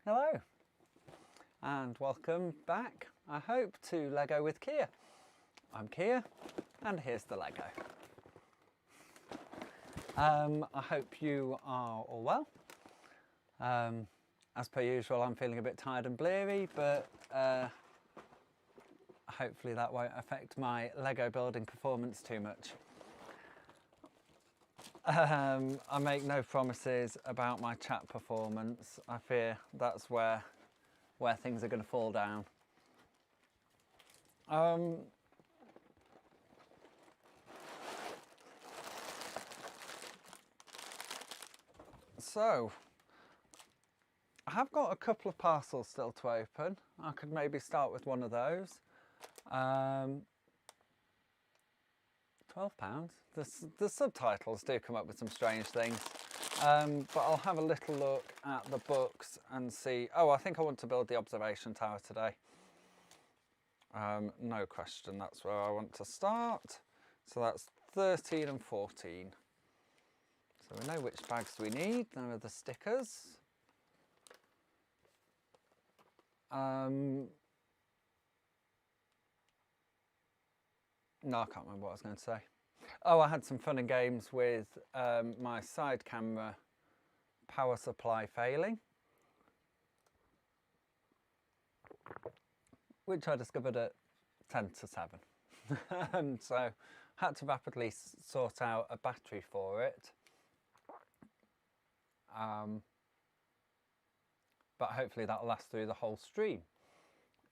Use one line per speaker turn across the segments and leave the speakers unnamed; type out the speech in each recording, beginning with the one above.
Hello and welcome back, I hope, to Lego with Keir. I'm Keir and here's the Lego. I hope you are all well. As per usual, I'm feeling a bit tired and bleary, but hopefully that won't affect my Lego building performance too much. I make no promises about my chat performance. I fear that's where things are going to fall down. So, I have got a couple of parcels still to open. I could maybe start with one of those. £12. The subtitles do come up with some strange things. But I'll have a little look at the books and see. Oh, I think I want to build the observation tower today. No question, that's where I want to start. So that's 13 and 14. So we know which bags we need. There are the stickers. No, I can't remember what I was going to say. Oh, I had some fun and games with my side camera power supply failing, which I discovered at 10 to 7. So had to rapidly sort out a battery for it. But hopefully that'll last through the whole stream.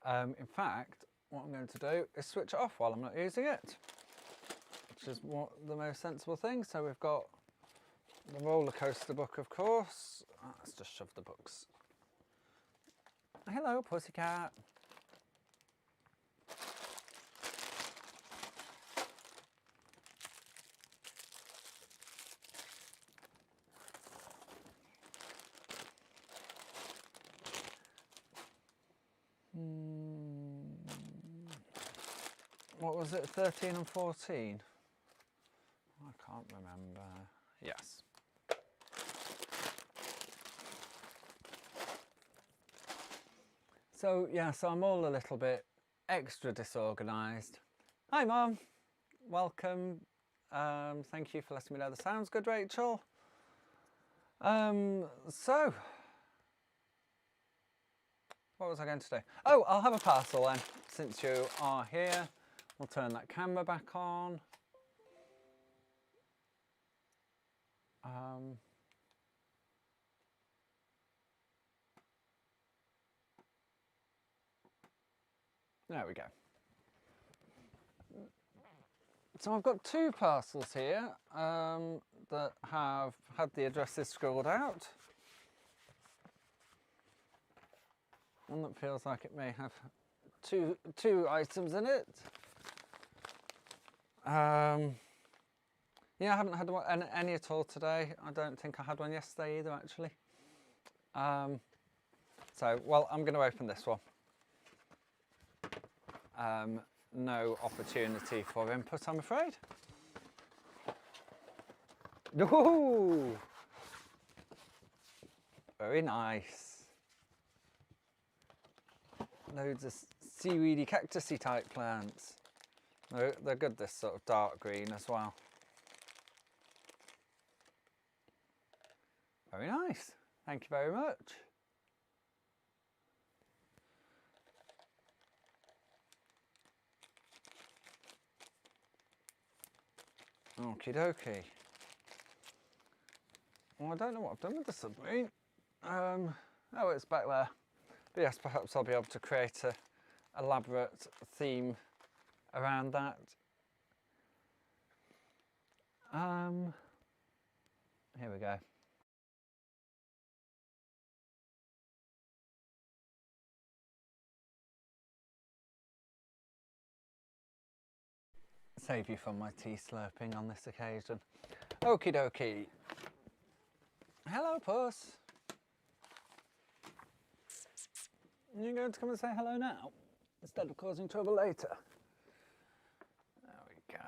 In fact, what I'm going to do is switch it off while I'm not using it, which is the most sensible thing. So we've got the roller coaster book, of course. Let's just shove the books. Hello, pussycat. What was it, 13 and 14? I can't remember. Yes. So, yes, I'm all a little bit extra disorganised. Hi, Mum. Welcome. Thank you for letting me know the sound's good, Rachel. So, what was I going to do? Oh, I'll have a parcel then, since you are here. We'll turn that camera back on. There we go. So I've got two parcels here that have had the addresses scrolled out. One that feels like it may have two items in it. Yeah, I haven't had any at all today. I don't think I had one yesterday either, actually. So, well, I'm going to open this one. No opportunity for input, I'm afraid. Ooh! Very nice. Loads of seaweedy, cactusy type plants. They're good, this sort of dark green as well. Very nice. Thank you very much. Okie dokie. Well, I don't know what I've done with the submarine. Oh, it's back there. But yes, perhaps I'll be able to create an elaborate theme around that. Here we go. Save you from my tea slurping on this occasion. Okie dokie. Hello, puss. You're going to come and say hello now, instead of causing trouble later. There we go.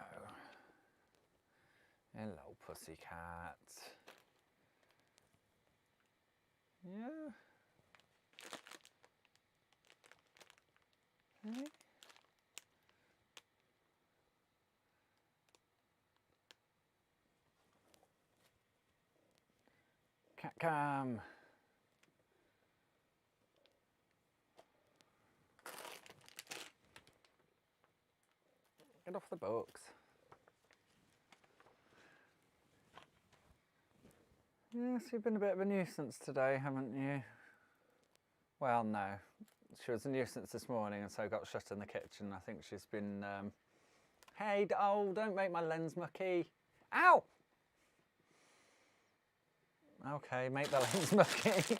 Hello, pussycat. Yeah. Okay. Cat cam. Get off the books. Yes, you've been a bit of a nuisance today, haven't you? Well, no. She was a nuisance this morning and so got shut in the kitchen. I think she's been, hey, oh, don't make my lens mucky. Ow! Okay, make the lens mucky.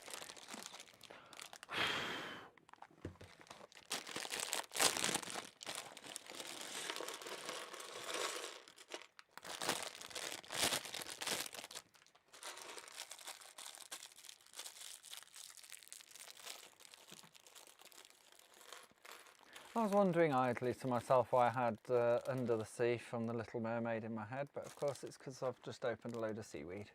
I was wondering idly to myself why I had Under the Sea from The Little Mermaid in my head, but of course it's because I've just opened a load of seaweed.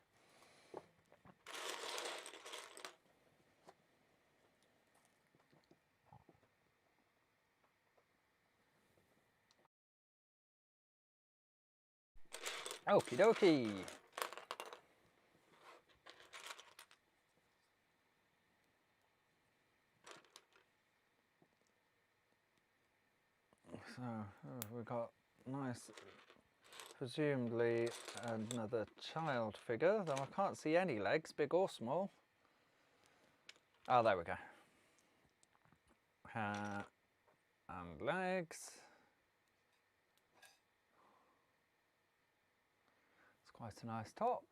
Okie dokie. So we've got nice, presumably another child figure, though I can't see any legs, big or small. Oh, there we go. Hair and legs. It's quite a nice top.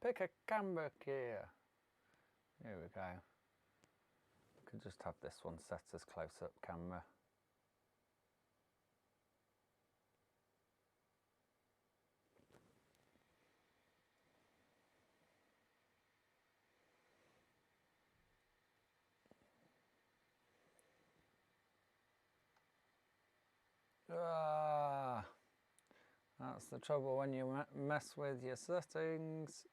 Pick a camera here. Here we go. Could just have this one set as close-up camera. Ah, that's the trouble when you mess with your settings.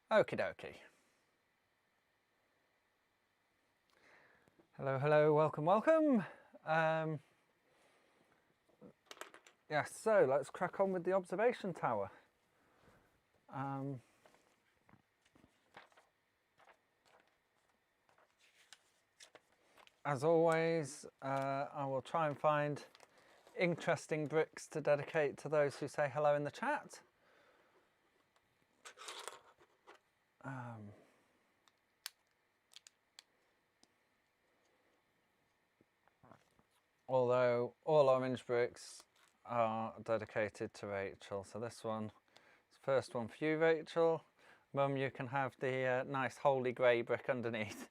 Okie dokie. Hello, hello, welcome, welcome. Yes, so let's crack on with the observation tower. As always, I will try and find interesting bricks to dedicate to those who say hello in the chat. Although all orange bricks are dedicated to Rachel. So this one is the first one for you, Rachel. Mum, you can have the nice holy grey brick underneath.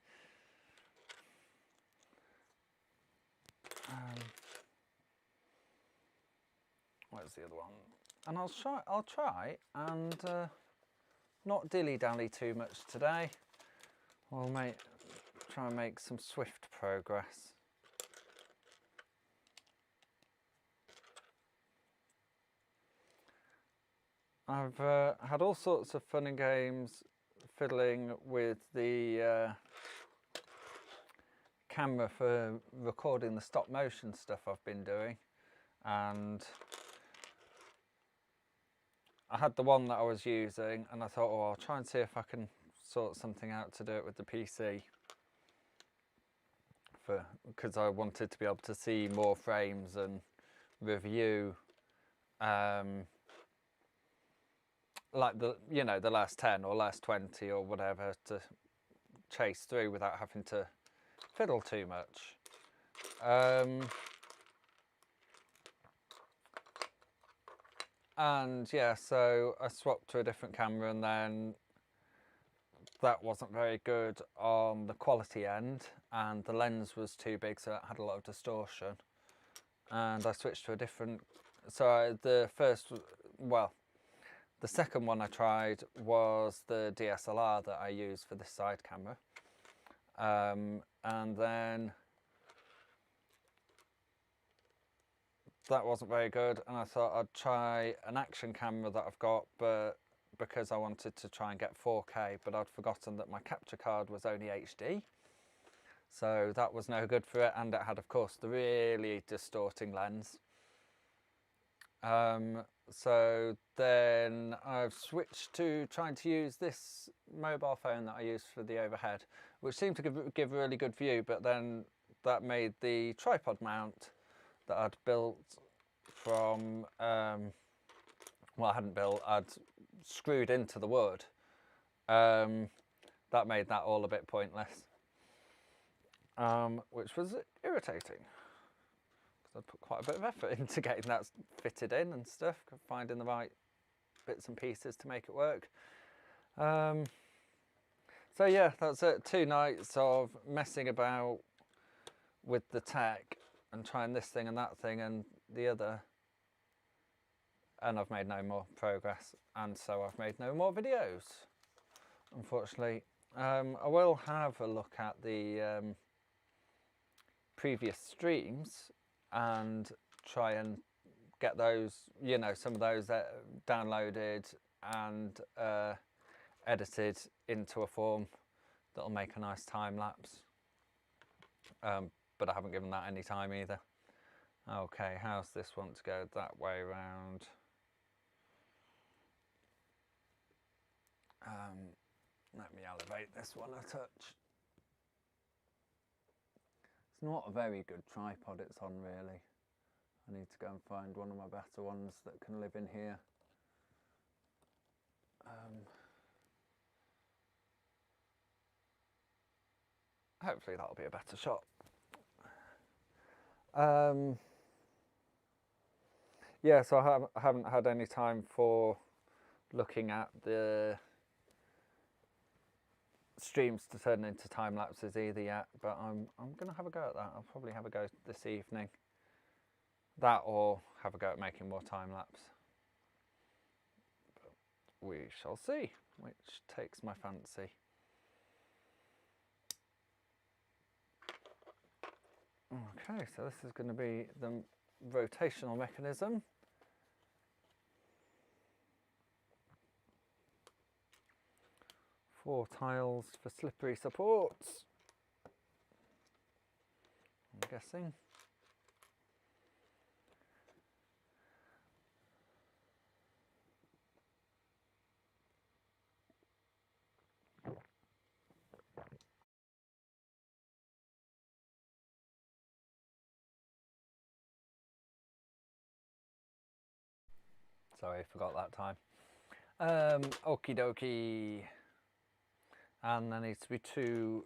Where's the other one? And I'll try and not dilly-dally too much today. We'll try and make some swift progress. I've had all sorts of fun and games fiddling with the camera for recording the stop motion stuff I've been doing, and I had the one that I was using and I thought, oh, I'll try and see if I can sort something out to do it with the PC, because I wanted to be able to see more frames and review like the last 10 or last 20 or whatever, to chase through without having to fiddle too much. And yeah, so I swapped to a different camera, and then that wasn't very good on the quality end, and the lens was too big, so it had a lot of distortion. And I switched to a different, so the second one I tried was the DSLR that I use for this side camera. And then that wasn't very good, and I thought I'd try an action camera that I've got, but because I wanted to try and get 4K, but I'd forgotten that my capture card was only HD. So that was no good for it, and it had, of course, the really distorting lens. So then I've switched to trying to use this mobile phone that I use for the overhead, which seemed to give a really good view, but then that made the tripod mount that I'd built from, well, I hadn't built, I'd screwed into the wood. That made that all a bit pointless, which was irritating. I put quite a bit of effort into getting that fitted in and stuff, finding the right bits and pieces to make it work. So yeah, that's it. 2 nights of messing about with the tech and trying this thing and that thing and the other, and I've made no more progress, and so I've made no more videos, unfortunately. I will have a look at the previous streams and try and get those, you know, some of those downloaded and edited into a form that'll make a nice time lapse. But I haven't given that any time either. Okay, how's this one to go that way around? Let me elevate this one a touch. It's not a very good tripod it's on, really. I need to go and find one of my better ones that can live in here. Hopefully that'll be a better shot. Yeah, so I haven't had any time for looking at the streams to turn into time lapses either yet, but I'm gonna have a go at that. I'll probably have a go this evening. That, or have a go at making more time lapse. But we shall see which takes my fancy. Okay, so this is going to be the rotational mechanism. Four tiles for slippery supports, I'm guessing. Sorry, I forgot that time. Okie dokie. And there needs to be 2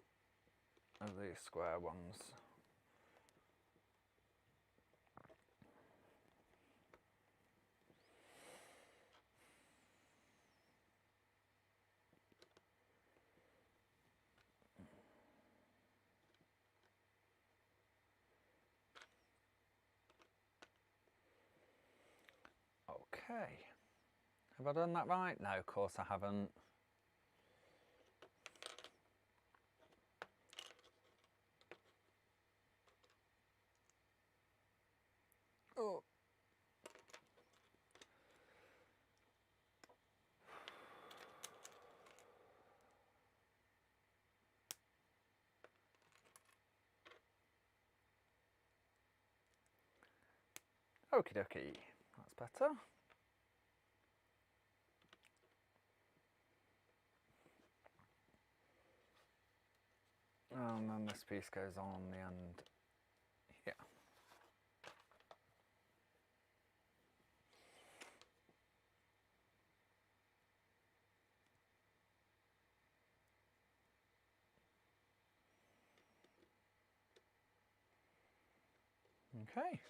of these square ones. Okay. Have I done that right? No, of course I haven't. Oh. Okie dokie. That's better. And then this piece goes on the end here. Okay,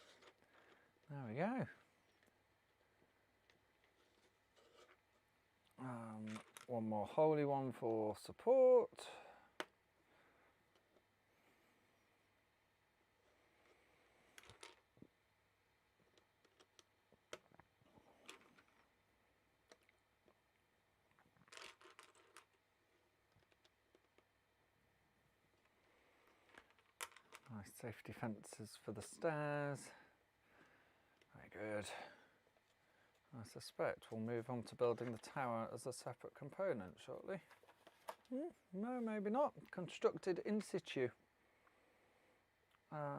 there we go. One more holy one for support. Nice safety fences for the stairs. Very good. I suspect we'll move on to building the tower as a separate component shortly. No, maybe not. Constructed in situ. I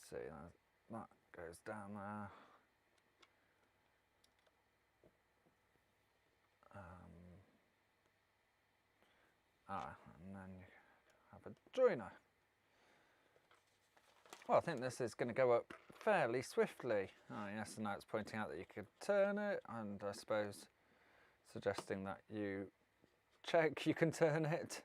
see, that goes down there. And then you have a joiner. Well, I think this is going to go up fairly swiftly. Oh yes, and now it's pointing out that you could turn it, and I suppose suggesting that you check you can turn it.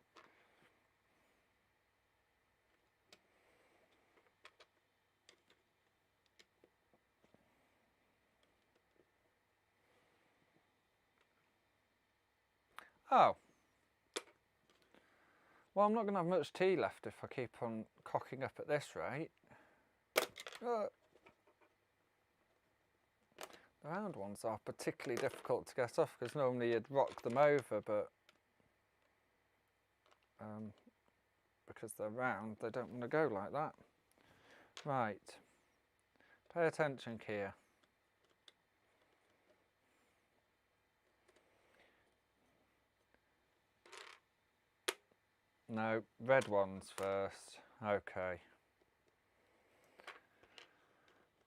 Oh. Well, I'm not going to have much tea left if I keep on cocking up at this rate. The round ones are particularly difficult to get off because normally you'd rock them over, but because they're round, they don't want to go like that. Right. Pay attention, Keir. No, red ones first. Okay.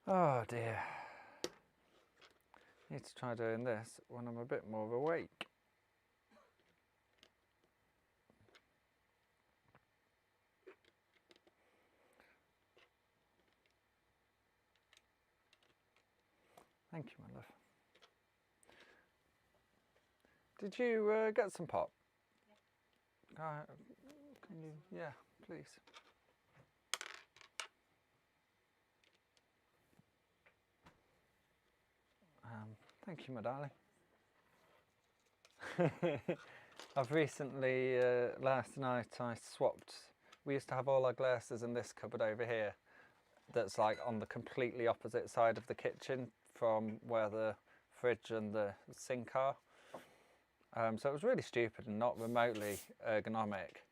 Oh dear. Need to try doing this when I'm a bit more awake. Thank you, my love. Did you get some pop? Yeah. Can you? Yeah, please. Thank you, my darling. I've recently, last night I swapped. We used to have all our glasses in this cupboard over here that's like on the completely opposite side of the kitchen from where the fridge and the sink are. So it was really stupid and not remotely ergonomic.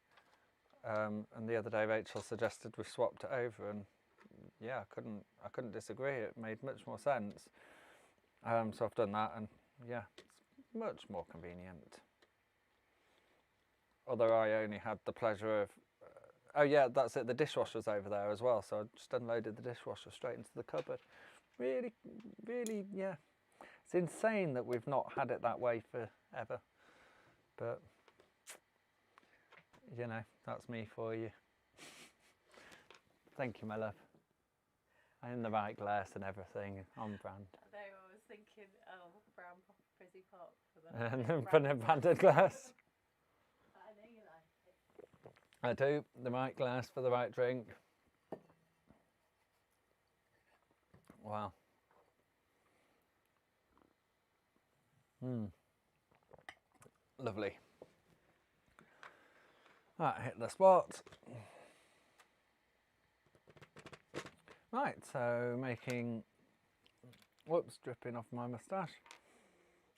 And the other day Rachel suggested we swapped it over, and yeah, I couldn't disagree. It made much more sense. So I've done that, and yeah, it's much more convenient. Although I only had the pleasure of, oh yeah, that's it, the dishwasher's over there as well, so I just unloaded the dishwasher straight into the cupboard. Really, really, yeah. It's insane that we've not had it that way forever. But, you know, that's me for you. Thank you, my love. I'm in the right glass and everything, on brand.
I know, I was thinking, oh, brown frizzy pop for the
And then put in a branded glass.
I know you like it.
I do, the right glass for the right drink. Wow. Lovely. Right, hit the spot. Right, so making, whoops, dripping off my moustache.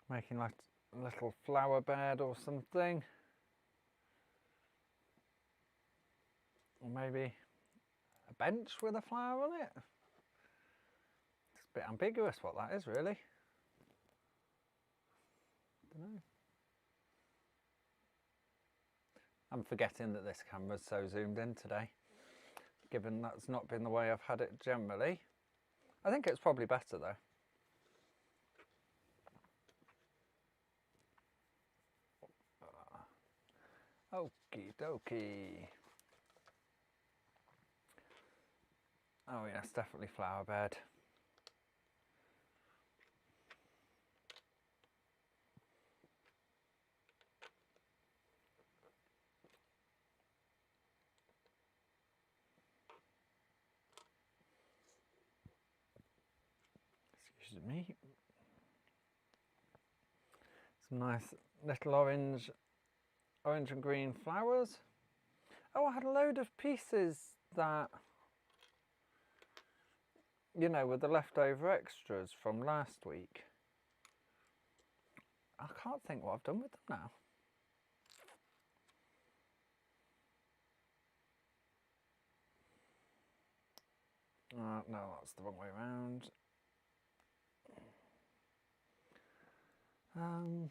Making like a little flower bed or something. Or maybe a bench with a flower on it. It's a bit ambiguous what that is, really. I don't know. I'm forgetting that this camera's so zoomed in today, given that's not been the way I've had it generally. I think it's probably better though. Okie dokie. Oh yes, definitely flower bed. Excuse me. Some nice little orange and green flowers. Oh, I had a load of pieces that, you know, with the leftover extras from last week. I can't think what I've done with them now. No, that's the wrong way around. Oh.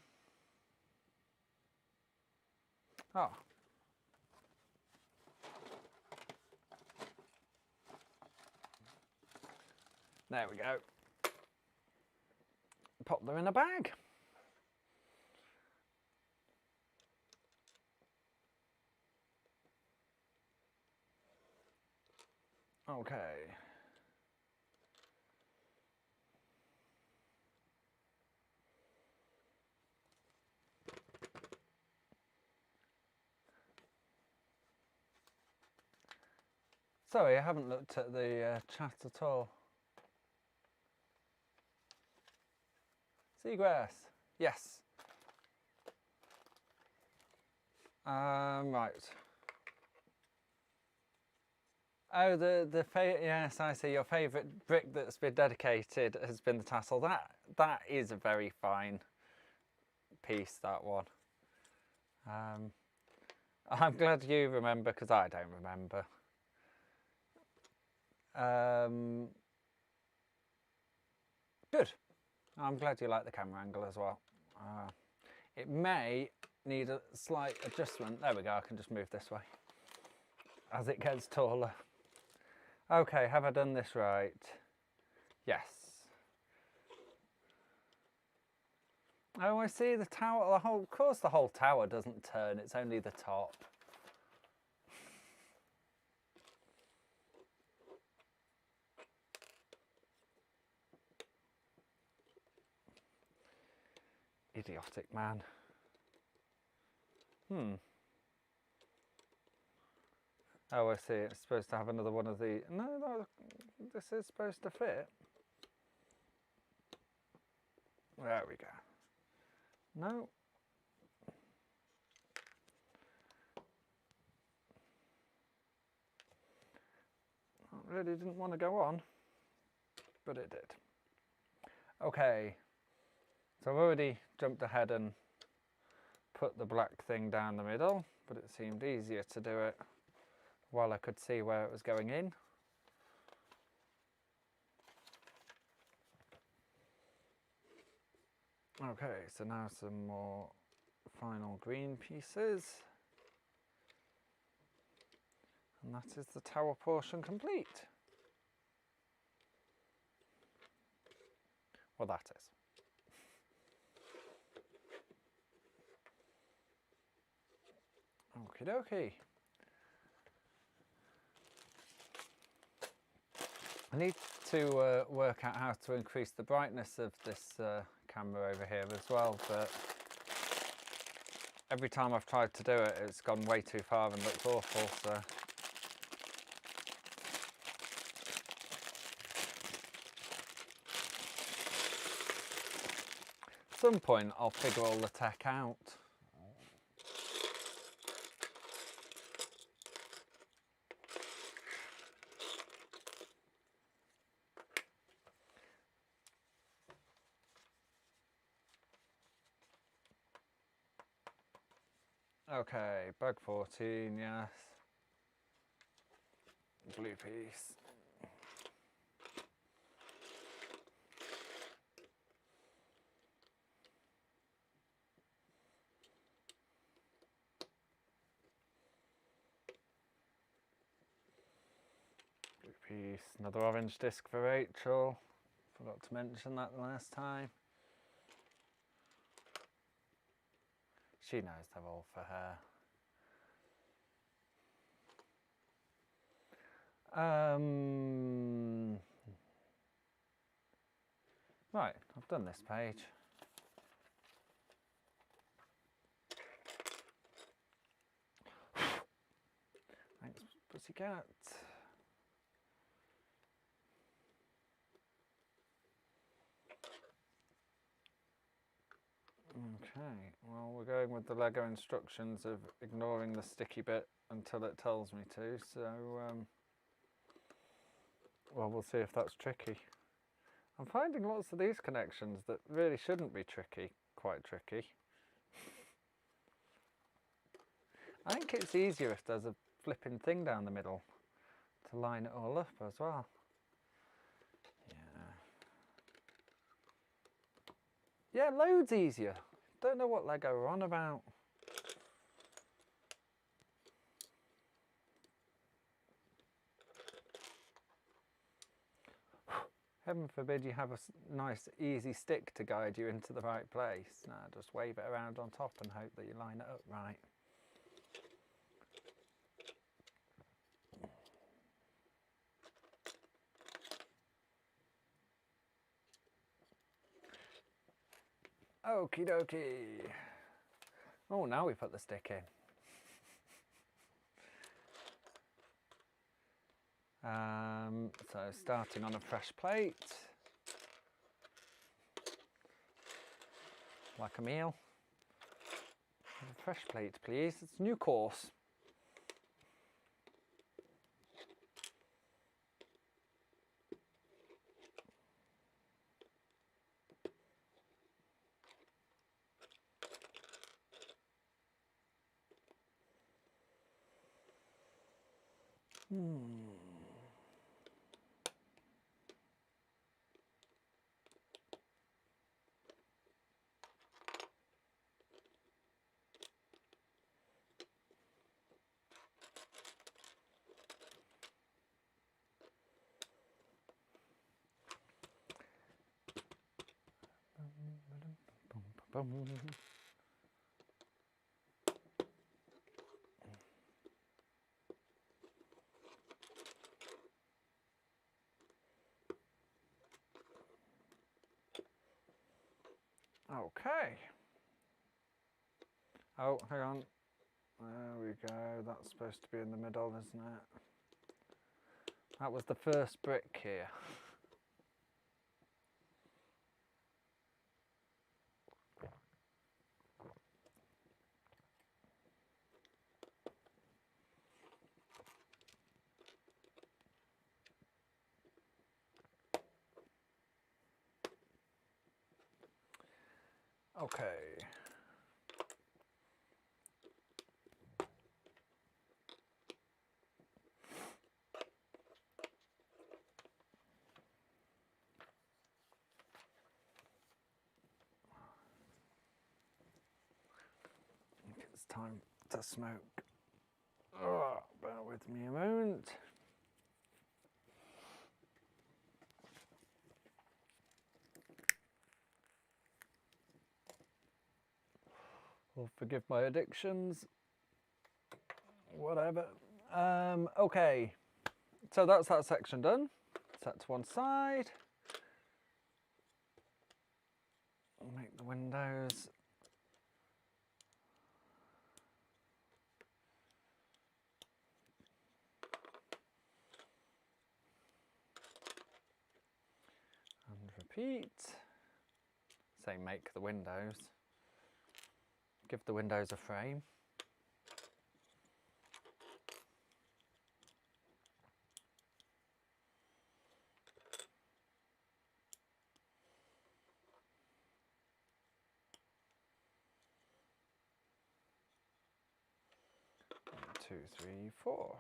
There we go. Pop them in a bag. Okay. Sorry, I haven't looked at the chat at all. Seagrass, yes. Right. Oh, yes, I see. Your favourite brick that's been dedicated has been the tassel. That is a very fine piece, that one. I'm glad you remember, because I don't remember. Good. I'm glad you like the camera angle as well. It may need a slight adjustment. There we go, I can just move this way as it gets taller. Okay, have I done this right? Yes. Oh, I see the tower, of course the whole tower doesn't turn, it's only the top. Idiotic man. Oh, I see. It's supposed to have another one of the... No, this is supposed to fit. There we go. No. I really didn't want to go on, but it did. Okay. So I've already jumped ahead and put the black thing down the middle, but it seemed easier to do it while I could see where it was going in. Okay, so now some more final green pieces. And that is the tower portion complete. Well, that is. Okie dokie. I need to work out how to increase the brightness of this camera over here as well, but every time I've tried to do it, it's gone way too far and looks awful, so. At some point, I'll figure all the tech out. Okay, bug 14, yes. Blue piece. Blue piece, another orange disc for Rachel. Forgot to mention that the last time. She knows they're all for her. Right, I've done this page. Thanks, pussycat. Okay, well, we're going with the Lego instructions of ignoring the sticky bit until it tells me to, so well, we'll see if that's tricky. I'm finding lots of these connections that really shouldn't be tricky, quite tricky. I think it's easier if there's a flipping thing down the middle to line it all up as well. Yeah, loads easier. Don't know what Lego are on about. Heaven forbid you have a nice easy stick to guide you into the right place. No, just wave it around on top and hope that you line it up right. Okie dokie. Oh, now we put the stick in. So starting on a fresh plate. Like a meal. A fresh plate, please. It's a new course. Okay. Oh, hang on. There we go. That's supposed to be in the middle, isn't it? That was the first brick here. Okay. I think it's time to smoke. Oh, bear with me a moment. Or forgive my addictions. Whatever. Okay. So that's that section done. Set to one side. Make the windows. And repeat. Say make the windows. Give the windows a frame. One, two, three, four.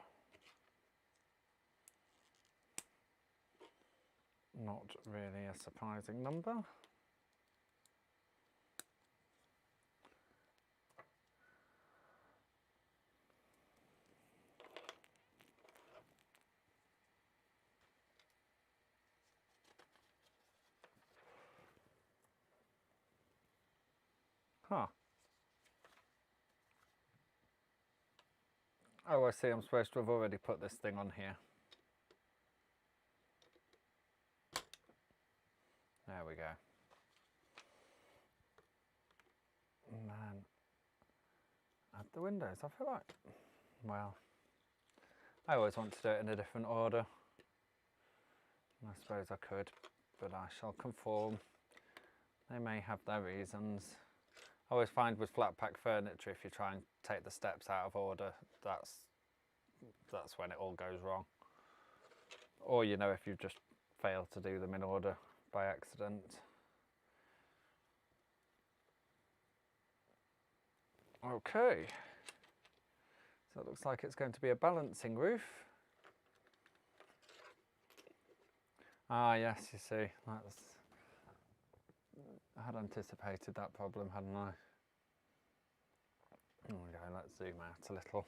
Not really a surprising number. Huh. Oh, I see. I'm supposed to have already put this thing on here. There we go. And then add the windows. I feel like, well, I always want to do it in a different order. And I suppose I could, but I shall conform. They may have their reasons. I always find with flat pack furniture, if you try and take the steps out of order, that's when it all goes wrong. Or, you know, if you just fail to do them in order by accident. Okay. So it looks like it's going to be a balancing roof. Ah, yes, you see, that's I had anticipated that problem, hadn't I? There we go, let's zoom out a little.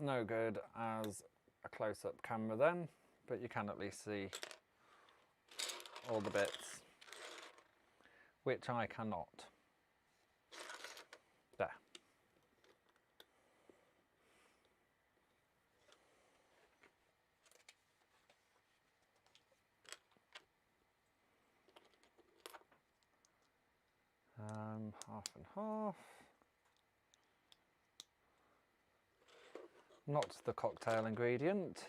No good as a close-up camera then, but you can at least see all the bits, which I cannot. There. Half and half. Not the cocktail ingredient.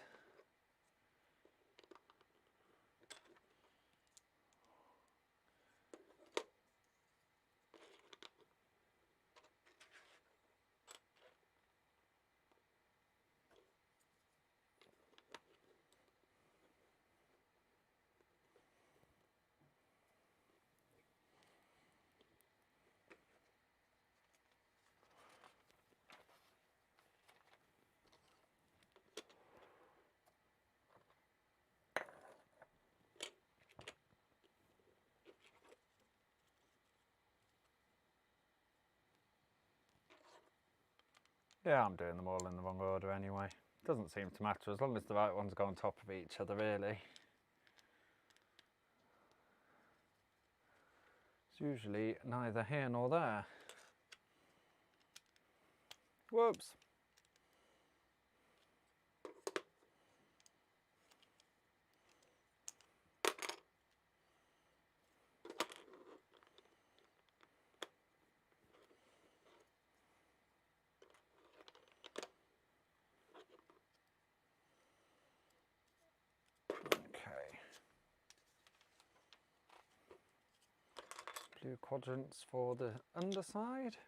Yeah, I'm doing them all in the wrong order anyway. Doesn't seem to matter as long as the right ones go on top of each other, really. It's usually neither here nor there. Whoops. Blue quadrants for the underside.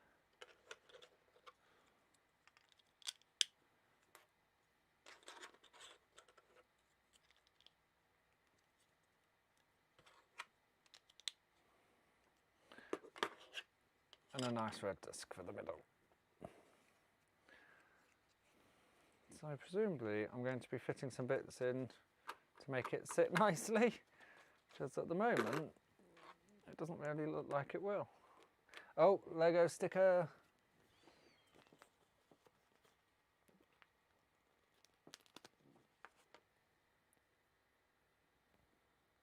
And a nice red disc for the middle. So presumably I'm going to be fitting some bits in to make it sit nicely, because at the moment it doesn't really look like it will. Oh, Lego sticker.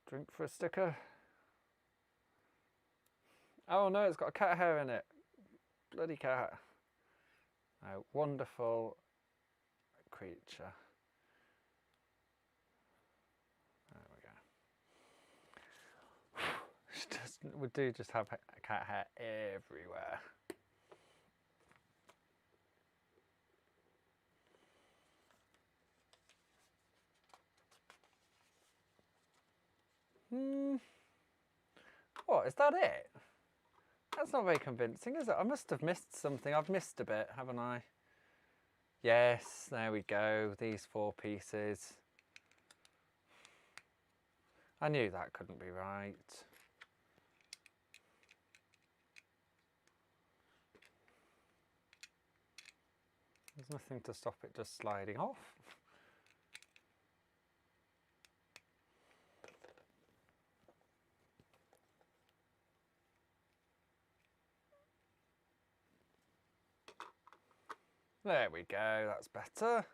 Drink for a sticker. Oh no, it's got a cat hair in it. Bloody cat. Oh, wonderful creature. We do just have cat hair everywhere. What, is that it? That's not very convincing, is it? I must have missed something. I've missed a bit, haven't I? Yes, there we go. These 4 pieces. I knew that couldn't be right. There's nothing to stop it just sliding off. There we go, that's better.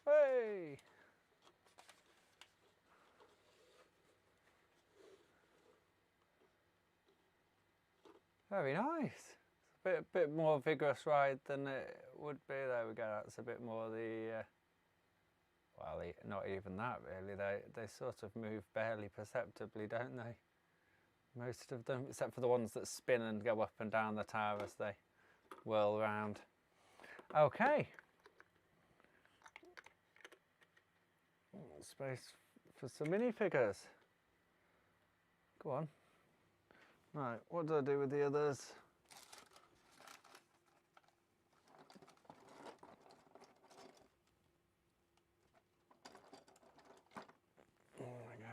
Hey! Very nice. A bit more vigorous ride than it would be. There we go. That's a bit more the. Well, not even that really. They sort of move barely perceptibly, don't they? Most of them, except for the ones that spin and go up and down the tower as they whirl around. Okay. Space for some minifigures. Go on. Right, what do I do with the others? There we go.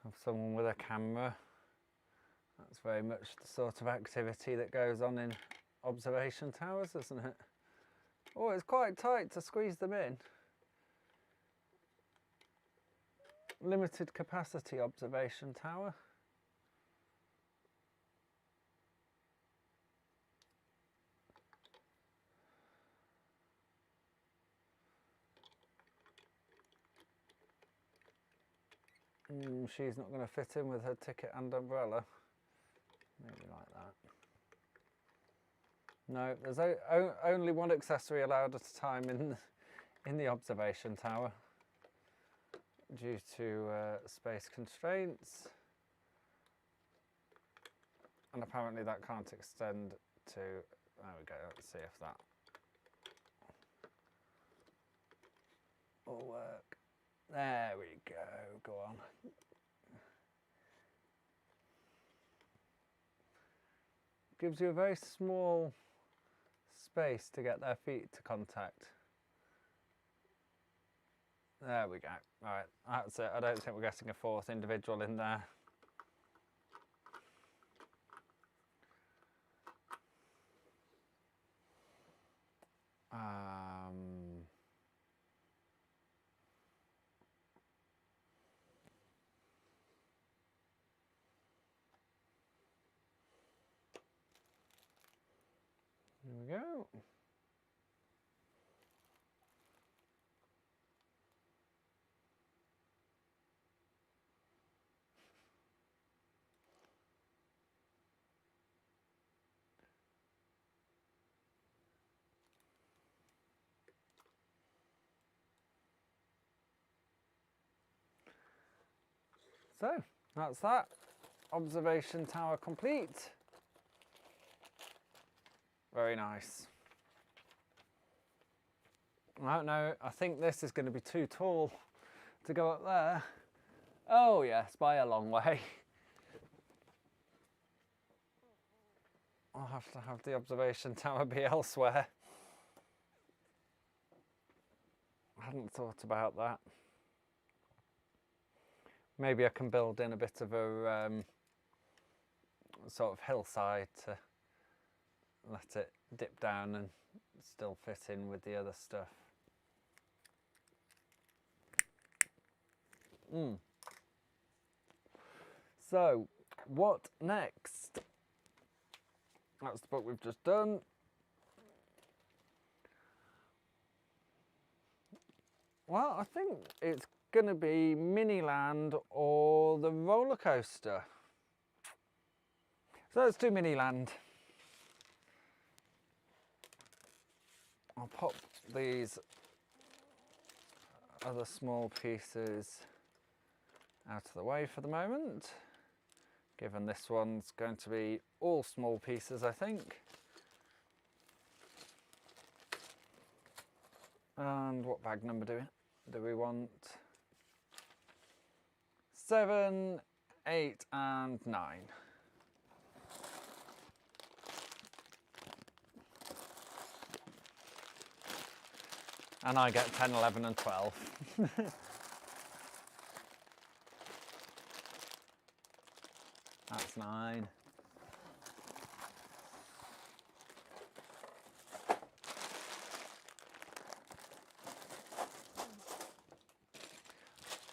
Have someone with a camera. That's very much the sort of activity that goes on in observation towers, isn't it? Oh, it's quite tight to squeeze them in. Limited capacity observation tower. She's not going to fit in with her ticket and umbrella. Maybe like that. No, there's only one accessory allowed at a time in the observation tower due to space constraints. And apparently that can't extend to, there we go, let's see if that will work. There we go on. Gives you a very small space to get their feet to contact. There we go. Right, that's it. I don't think we're getting a fourth individual in there. There we go. So, that's that. Observation tower complete. Very nice. I don't know, I think this is going to be too tall to go up there. Oh yes, by a long way. I'll have to have the observation tower be elsewhere. I hadn't thought about that. Maybe I can build in a bit of a sort of hillside to let it dip down and still fit in with the other stuff. So, what next? That's the book we've just done. Well, I think it's going to be Miniland or the roller coaster. So let's do Miniland. I'll pop these other small pieces out of the way for the moment, given this one's going to be all small pieces, I think. And what bag number do we want? 7, 8 and 9. And I get 10, 11 and 12. That's 9.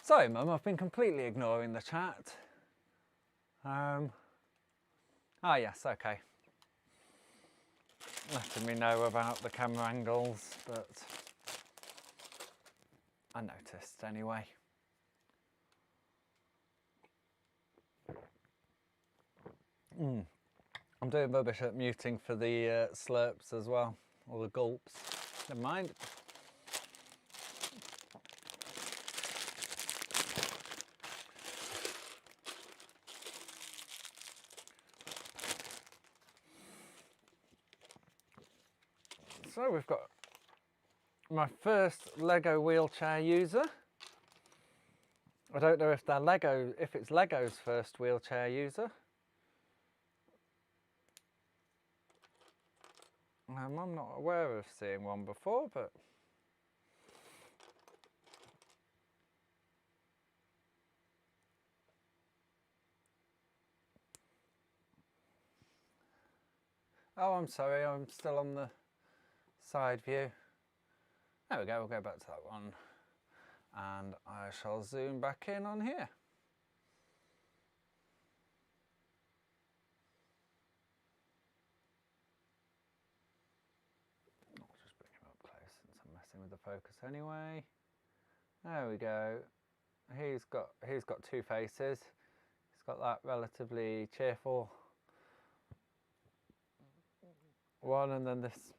Sorry Mum, I've been completely ignoring the chat. Ah yes, okay. Letting me know about the camera angles, but I noticed anyway. I'm doing rubbish at muting for the slurps as well, or the gulps. Never mind. So we've got my first Lego wheelchair user. I don't know if it's Lego's first wheelchair user. I'm not aware of seeing one before, but Oh, I'm sorry, I'm still on the side view. There we go, we'll go back to that one. And I shall zoom back in on here. I'll just bring him up close since I'm messing with the focus anyway. There we go. He's got two faces. He's got that relatively cheerful one, and then this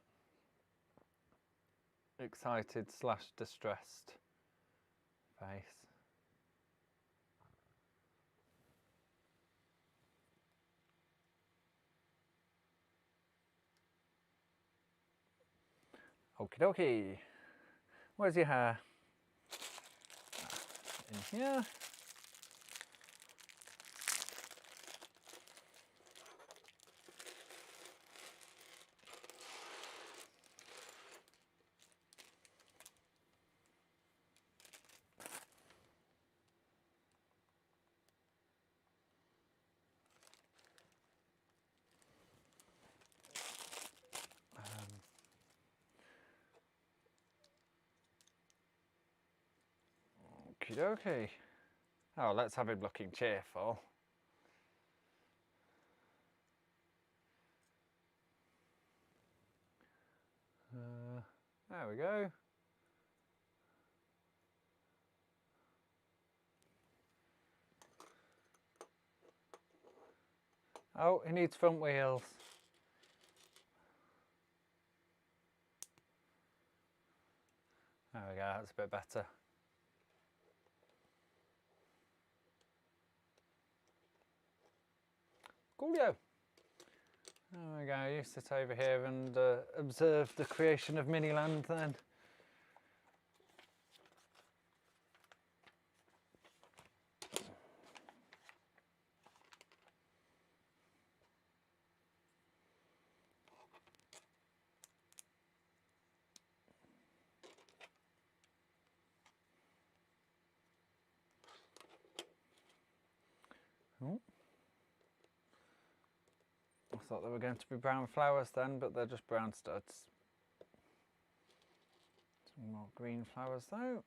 excited / distressed face. Okie dokie. Where's your hair? In here. Okie dokie. Oh, let's have him looking cheerful. There we go. Oh, he needs front wheels. There we go, that's a bit better. Coolio. There we go, you sit over here and observe the creation of Miniland then. Oh. I thought they were going to be brown flowers then, but they're just brown studs. Some more green flowers though.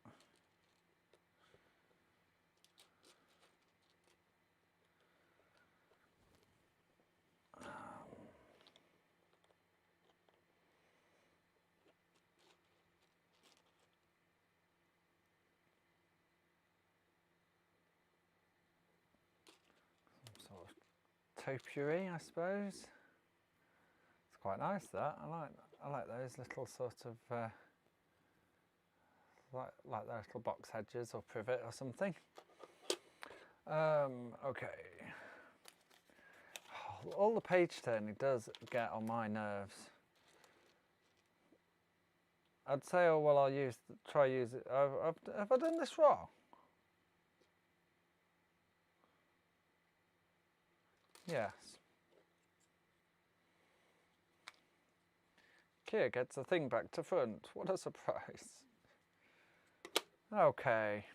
Some sort of topiary, I suppose. It's quite nice that. I like those little sort of like their little box hedges or privet or something. Okay. All the page turning does get on my nerves. I'd say, oh well, I'll try use it. Have I done this wrong? Yes. Keir gets the thing back to front. What a surprise. Okay.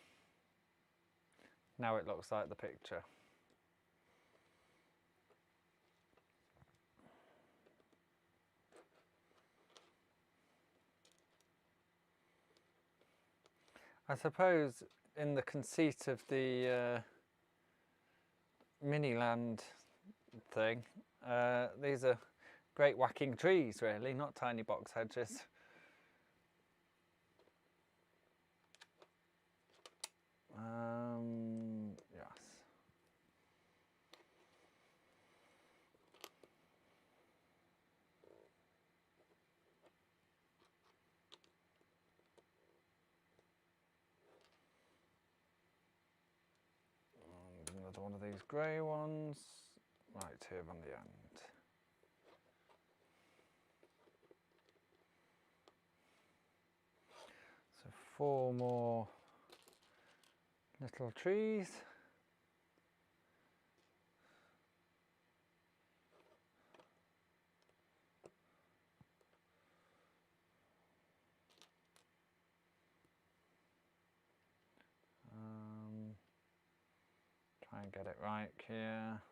Now it looks like the picture. I suppose in the conceit of the Miniland thing, these are great whacking trees really, not tiny box hedges. Yes. And another one of these grey ones, right here on the end. So 4 more little trees. Try and get it right here.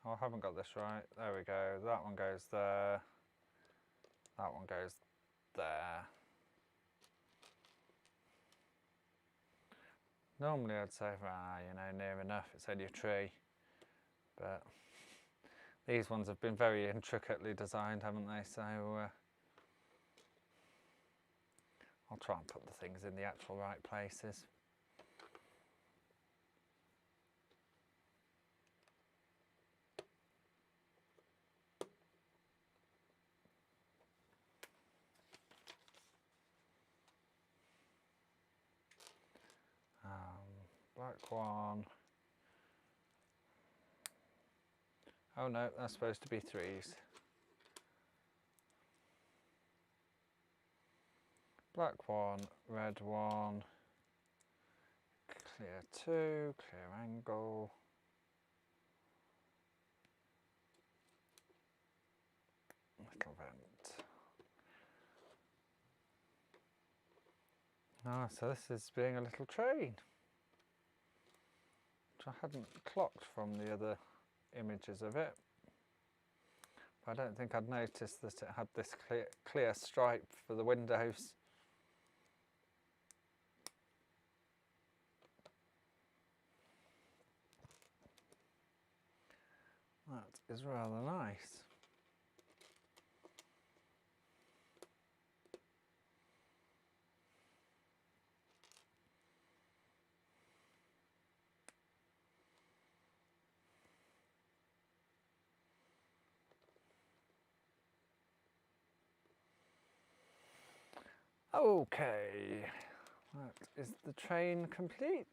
Oh, I haven't got this right. There we go. That one goes there. That one goes there. Normally I'd say, you know, near enough, it's only a tree. But these ones have been very intricately designed, haven't they? So I'll try and put the things in the actual right places. Black one. Oh no, that's supposed to be threes. Black one, red one, clear two, clear angle. Little vent. Ah, so this is being a little train, which I hadn't clocked from the other images of it. But I don't think I'd noticed that it had this clear stripe for the windows. That is rather nice. Okay, that is the train complete.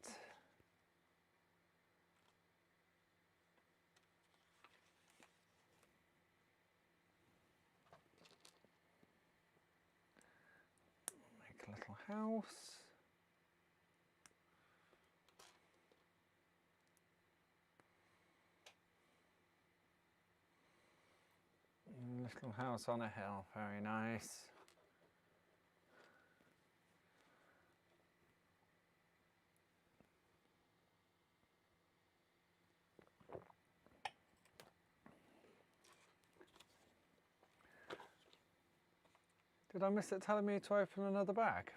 Make a little house. Little house on a hill, very nice. Did I miss it telling me to open another bag?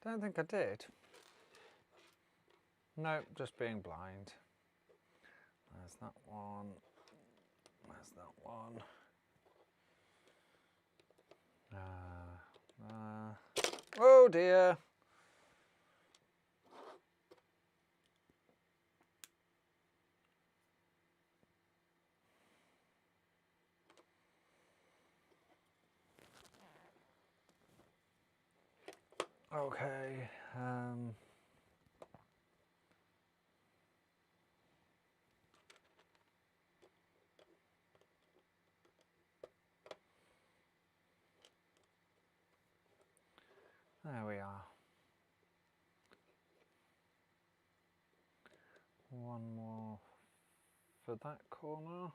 Don't think I did. No, just being blind. There's that one. There's that one. Oh dear. Okay. There we are. One more for that corner.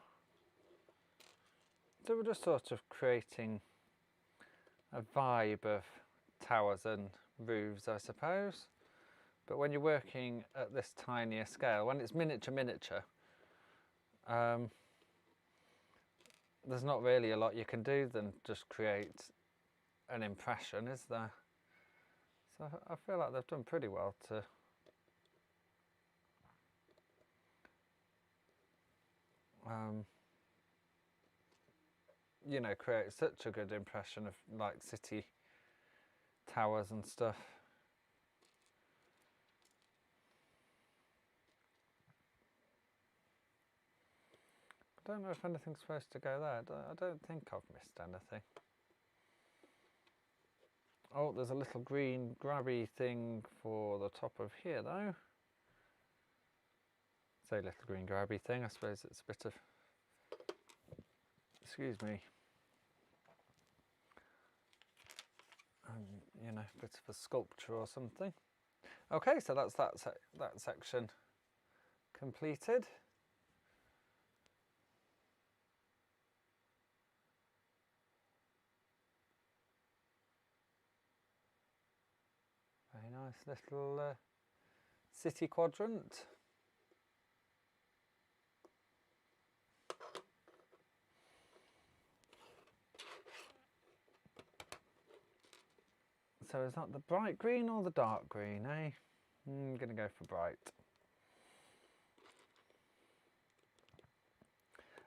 So we're just sort of creating a vibe of towers and roofs, I suppose. But when you're working at this tinier scale, when it's miniature, there's not really a lot you can do than just create an impression, is there? So I feel like they've done pretty well to you know, create such a good impression of like city towers and stuff. I don't know if anything's supposed to go there. I don't think I've missed anything. Oh, there's a little green grabby thing for the top of here though. Say little green grabby thing, I suppose it's a bit of, excuse me, you know, a bit of a sculpture or something. Okay, so that's that section completed. Very nice little city quadrant. So is that the bright green or the dark green, eh? I'm going to go for bright.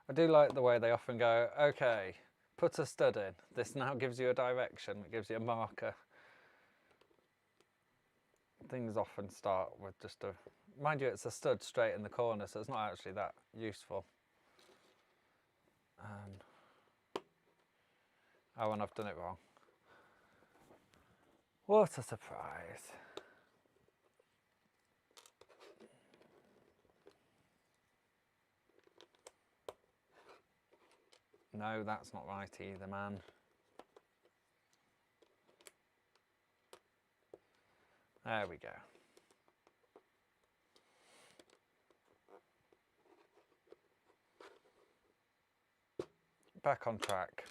I do like the way they often go, okay, put a stud in. This now gives you a direction, it gives you a marker. Things often start with just a, mind you, it's a stud straight in the corner, so it's not actually that useful. Oh, and I've done it wrong. What a surprise. No, that's not right either, man. There we go. Back on track.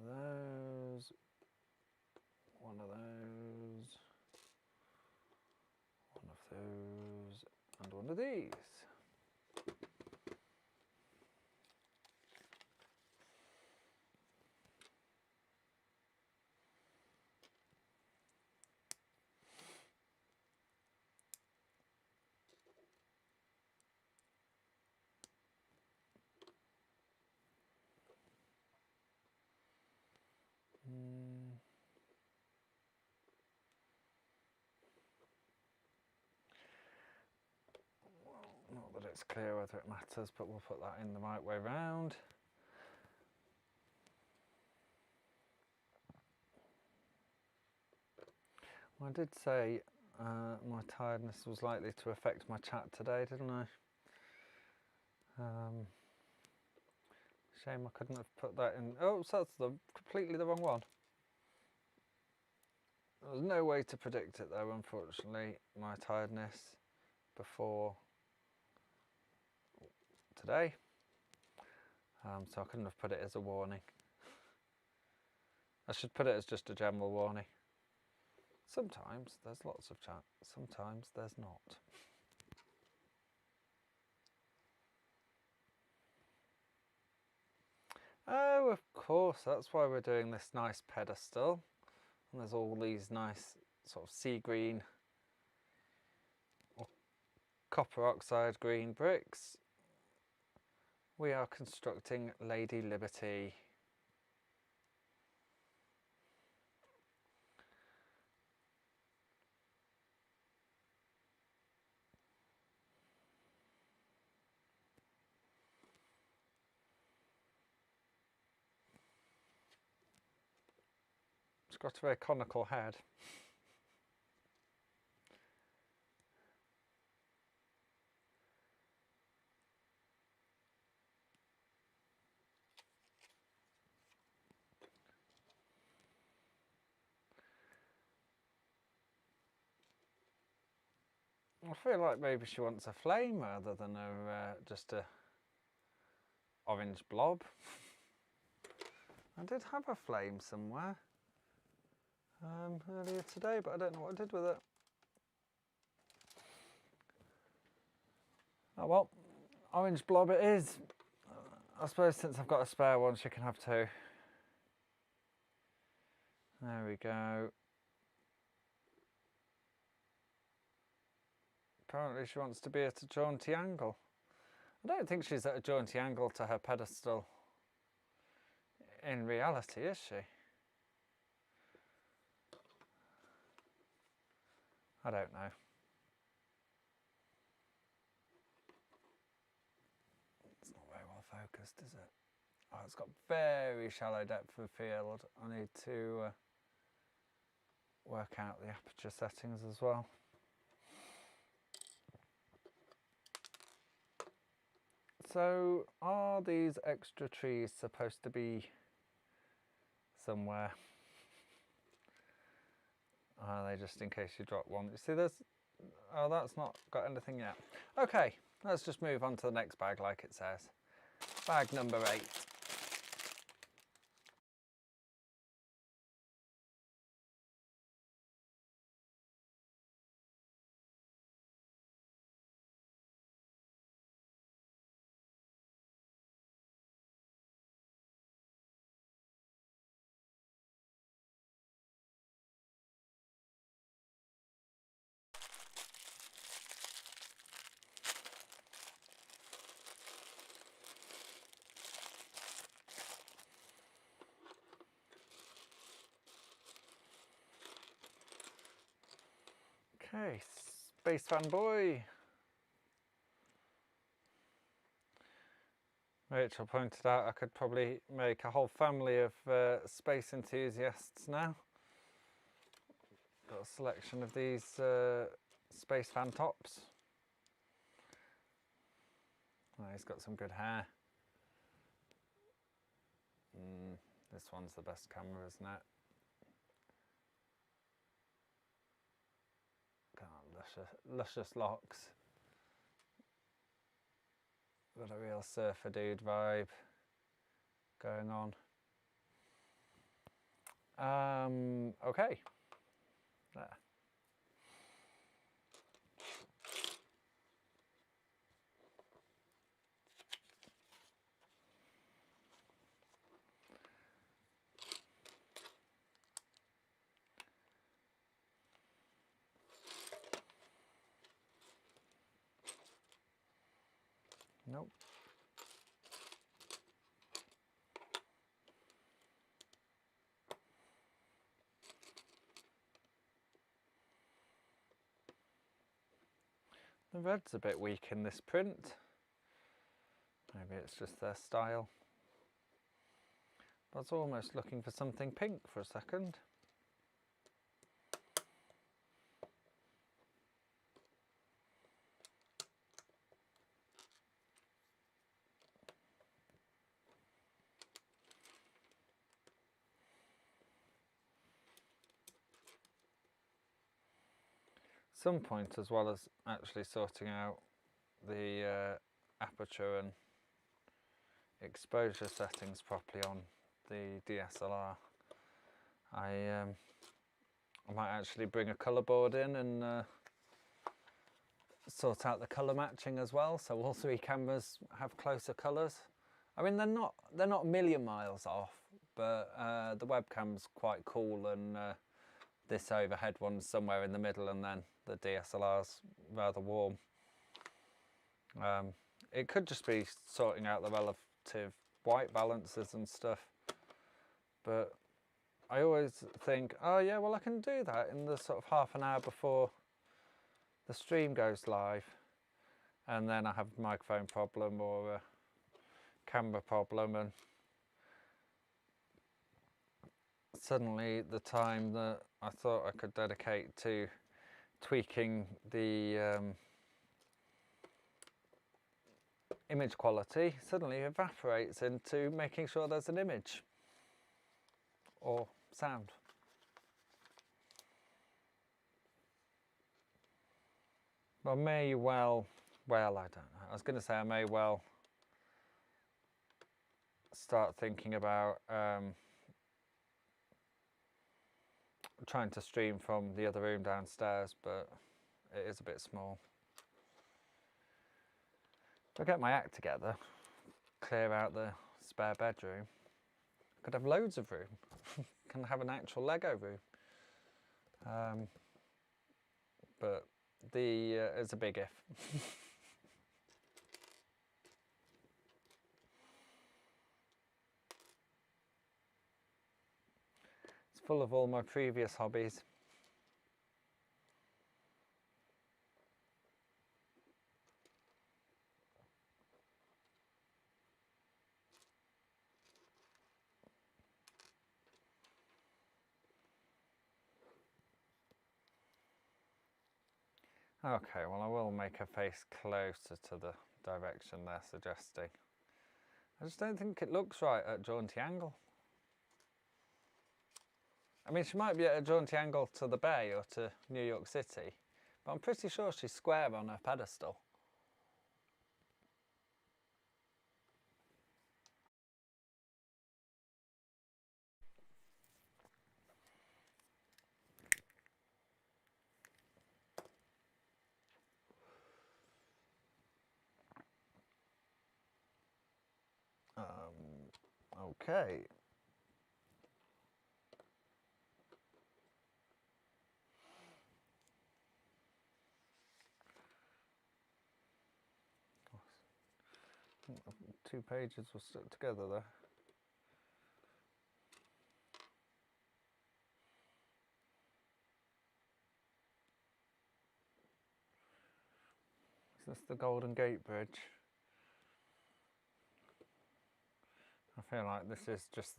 Those, one of those, one of those, and one of these. Not that it's clear whether it matters, but we'll put that in the right way round. Well, I did say my tiredness was likely to affect my chat today, didn't I? Shame I couldn't have put that in. Oh, so that's completely the wrong one. There was no way to predict it though, unfortunately, my tiredness before today. So I couldn't have put it as a warning. I should put it as just a general warning. Sometimes there's lots of chat, sometimes there's not. Oh, of course, that's why we're doing this nice pedestal. And there's all these nice sort of sea green or copper oxide green bricks. We are constructing Lady Liberty. It's got a very conical head. I feel like maybe she wants a flame rather than just a orange blob. I did have a flame somewhere earlier today, but I don't know what I did with it. Oh well, orange blob it is. I suppose since I've got a spare one, she can have two. There we go. Apparently she wants to be at a jaunty angle. I don't think she's at a jaunty angle to her pedestal in reality, is she? I don't know. It's not very well focused, is it? Oh, it's got very shallow depth of field. I need to work out the aperture settings as well. So are these extra trees supposed to be somewhere? Are they just in case you drop one? You see there's, oh, that's not got anything yet. Okay, let's just move on to the next bag like it says. Bag number 8. Okay, Space Fanboy. Rachel pointed out I could probably make a whole family of space enthusiasts now. Got a selection of these space fan tops. Oh, he's got some good hair. This one's the best camera, isn't it? God, luscious locks. Got a real surfer dude vibe going on. Okay. There. Nope. The red's a bit weak in this print. Maybe it's just their style. I was almost looking for something pink for a second. Some point, as well as actually sorting out the aperture and exposure settings properly on the DSLR, I might actually bring a colour board in and sort out the colour matching as well, so all 3 cameras have closer colours. I mean, they're not a million miles off, but the webcam's quite cool, and this overhead one's somewhere in the middle, and then the DSLR's rather warm. It could just be sorting out the relative white balances and stuff, but I always think, oh yeah, well I can do that in the sort of half an hour before the stream goes live, and then I have a microphone problem or a camera problem, and suddenly the time that I thought I could dedicate to tweaking the image quality suddenly evaporates into making sure there's an image or sound. Well, I don't know. I was going to say I may well start thinking about trying to stream from the other room downstairs, but it is a bit small. If I get my act together, clear out the spare bedroom, I could have loads of room. Can have an actual Lego room. But it's a big if. It's full of all my previous hobbies. Okay, well I will make a face closer to the direction they're suggesting. I just don't think it looks right at a jaunty angle. I mean, she might be at a jaunty angle to the bay or to New York City, but I'm pretty sure she's square on her pedestal. Okay. Two pages were stuck together there. Is this the Golden Gate Bridge? I feel like this is just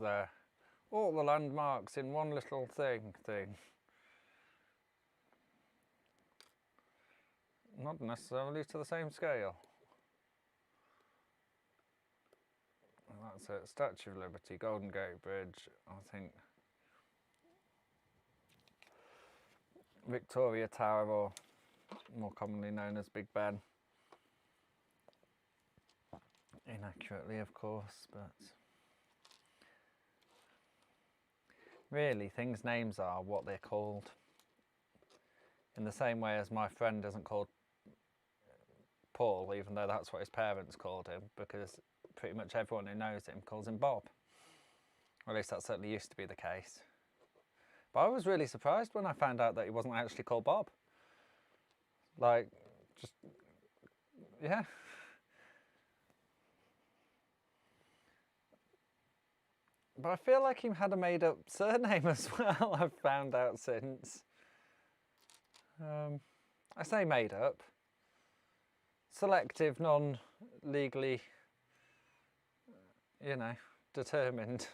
all the landmarks in one little thing. Not necessarily to the same scale. That's it, Statue of Liberty, Golden Gate Bridge, I think Victoria Tower, or more commonly known as Big Ben. Inaccurately, of course, but really things' names are what they're called. In the same way as my friend isn't called Paul, even though that's what his parents called him, because pretty much everyone who knows him calls him Bob. Or at least that certainly used to be the case. But I was really surprised when I found out that he wasn't actually called Bob. Like, just, yeah. But I feel like he had a made-up surname as well, I've found out since. I say made-up. Selective, non-legally, you know, determined.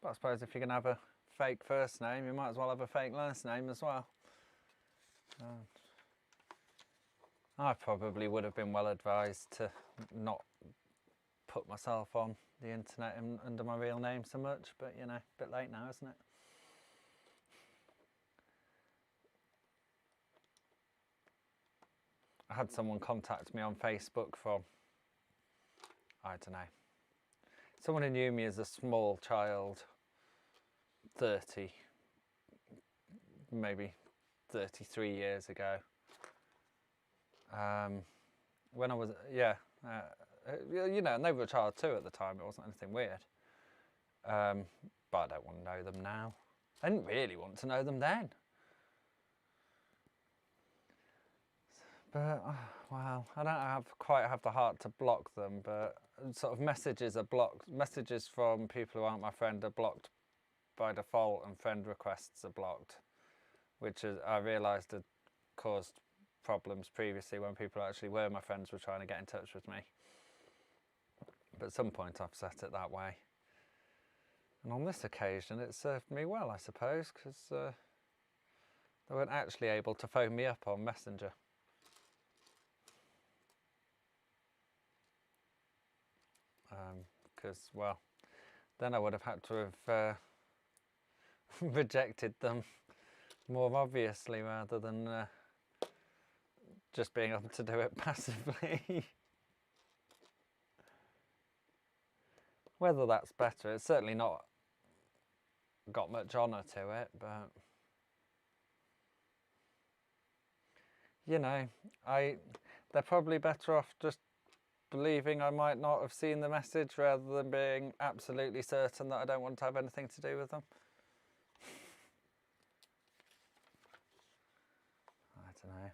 But I suppose if you're going to have a fake first name, you might as well have a fake last name as well. I probably would have been well advised to not put myself on the internet under my real name so much, but you know, a bit late now, isn't it? I had someone contact me on Facebook from, I don't know, someone who knew me as a small child, 30, maybe 33 years ago. When I was, you know, and they were a child too at the time, it wasn't anything weird. But I don't want to know them now. I didn't really want to know them then. But, well, I don't quite have the heart to block them, but sort of messages are blocked. Messages from people who aren't my friend are blocked by default, and friend requests are blocked, which I realised had caused problems previously when people who actually were my friends were trying to get in touch with me. But at some point I've set it that way. And on this occasion it served me well, I suppose, because they weren't actually able to phone me up on Messenger. Because, well, then I would have had to have rejected them more obviously rather than just being able to do it passively. Whether that's better, it's certainly not got much honour to it, but you know, they're probably better off just believing I might not have seen the message rather than being absolutely certain that I don't want to have anything to do with them. I don't know.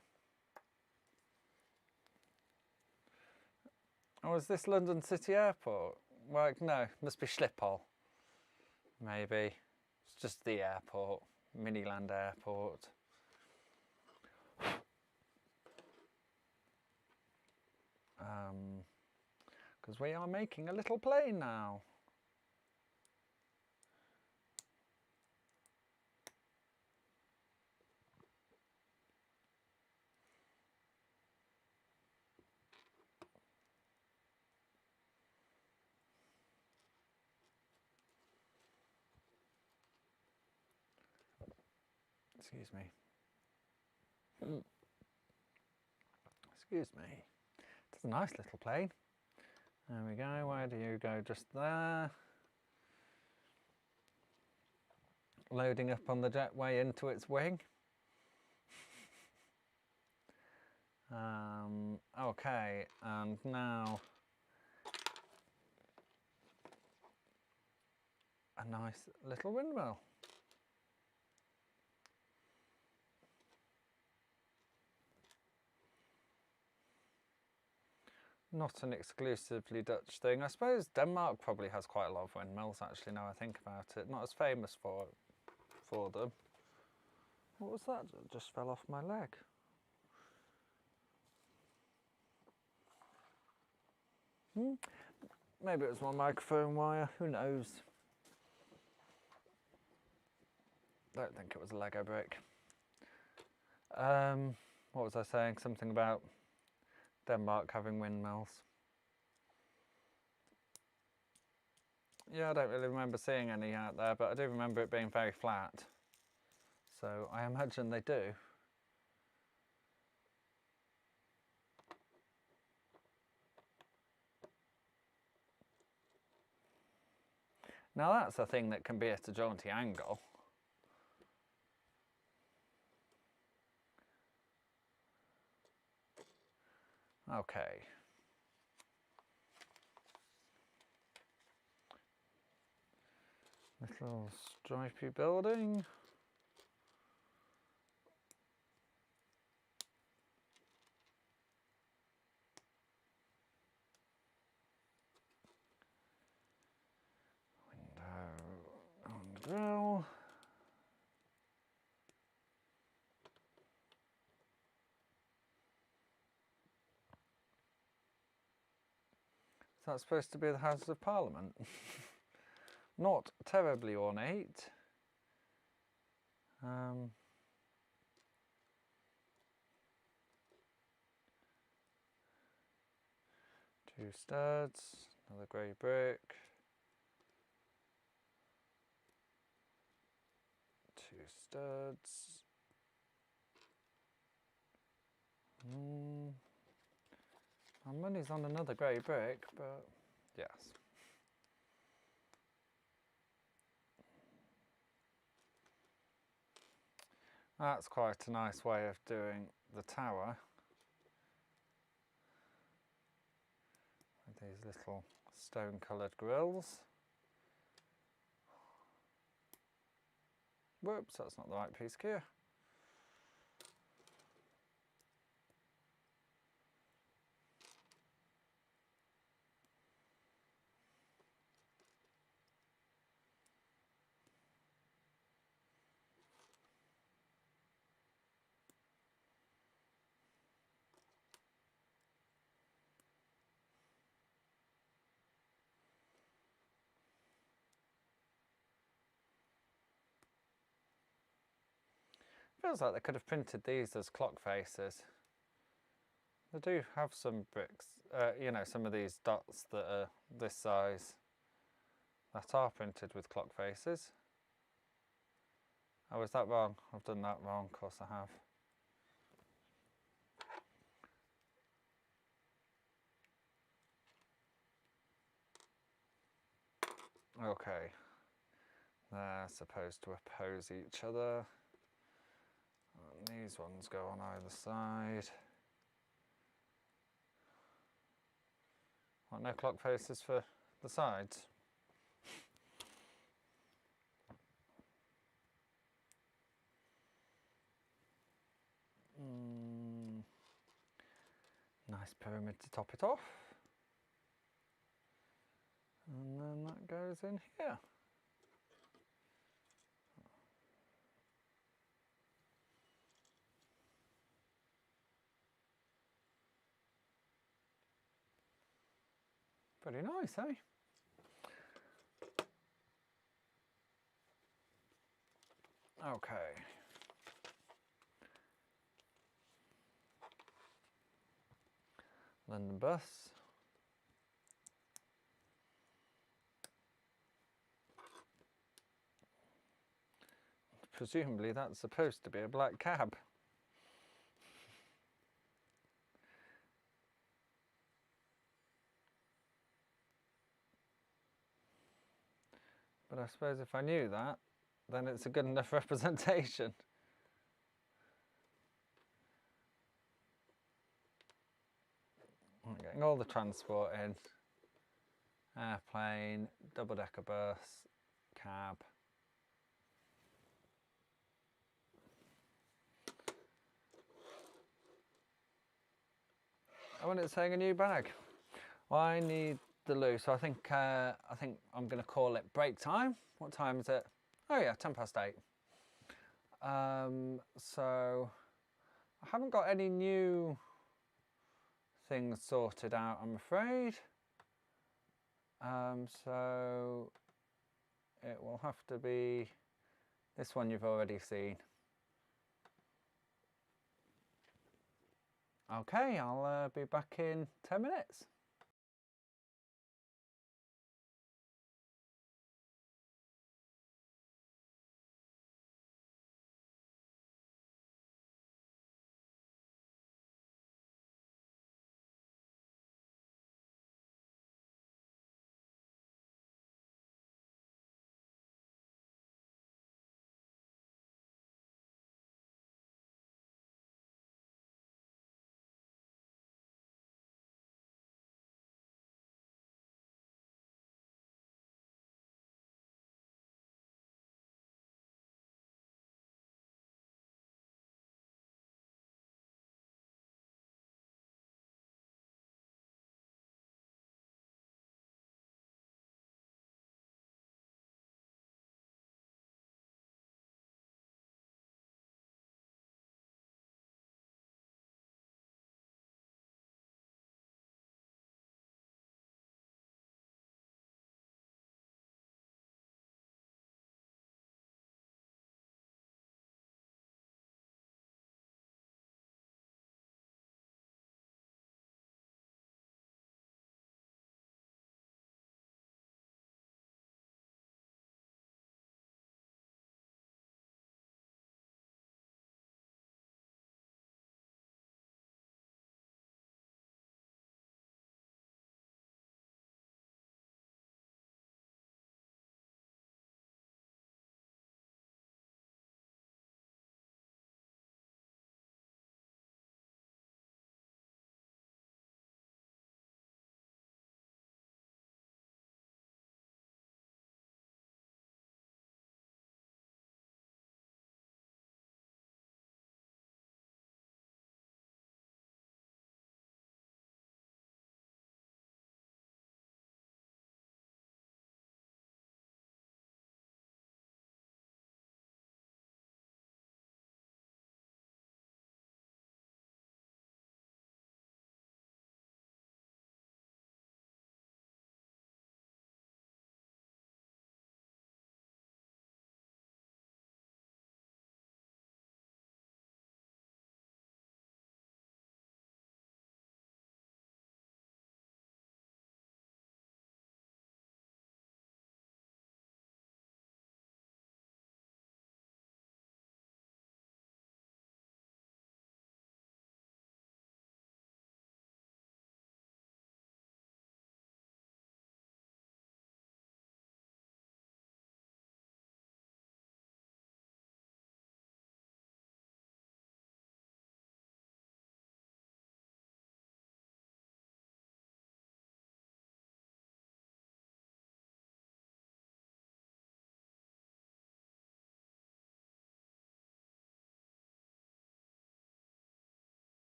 Oh, is this London City Airport? Well, no, must be Schiphol. Maybe. It's just the airport. Miniland Airport. Because we are making a little plane now. Excuse me. Excuse me. It's a nice little plane. There we go. Where do you go? Just there. Loading up on the jetway into its wing. Okay, and now a nice little windmill. Not an exclusively Dutch thing. I suppose Denmark probably has quite a lot of windmills, actually, now I think about it. Not as famous for them. What was that? It just fell off my leg. Maybe it was my microphone wire, who knows? Don't think it was a Lego brick. What was I saying? Something about Denmark having windmills. Yeah, I don't really remember seeing any out there, but I do remember it being very flat. So I imagine they do. Now that's a thing that can be at a jaunty angle. Okay. Little stripy building. Window on the grill. Is that supposed to be the Houses of Parliament? Not terribly ornate. Two studs, another grey brick. Two studs. My money's on another grey brick, but yes. That's quite a nice way of doing the tower. With these little stone-coloured grills. Whoops, that's not the right piece, Keir. Feels like they could have printed these as clock faces. They do have some bricks, you know, some of these dots that are this size that are printed with clock faces. Oh, is that wrong? I've done that wrong, of course I have. Okay, they're supposed to oppose each other. And these ones go on either side. What, no clock faces for the sides? Nice pyramid to top it off. And then that goes in here. Pretty nice, eh? Okay. London bus. presumably that's supposed to be a black cab. But I suppose if I knew that, then it's a good enough representation. I'm getting all the transport in. Airplane, double-decker bus, cab. Oh, and it's saying a new bag. Well, I need the loo, so I think I'm going to call it break time. What time is it? Oh yeah, 8:10. So I haven't got any new things sorted out, I'm afraid. So it will have to be this one you've already seen. Okay, I'll be back in 10 minutes.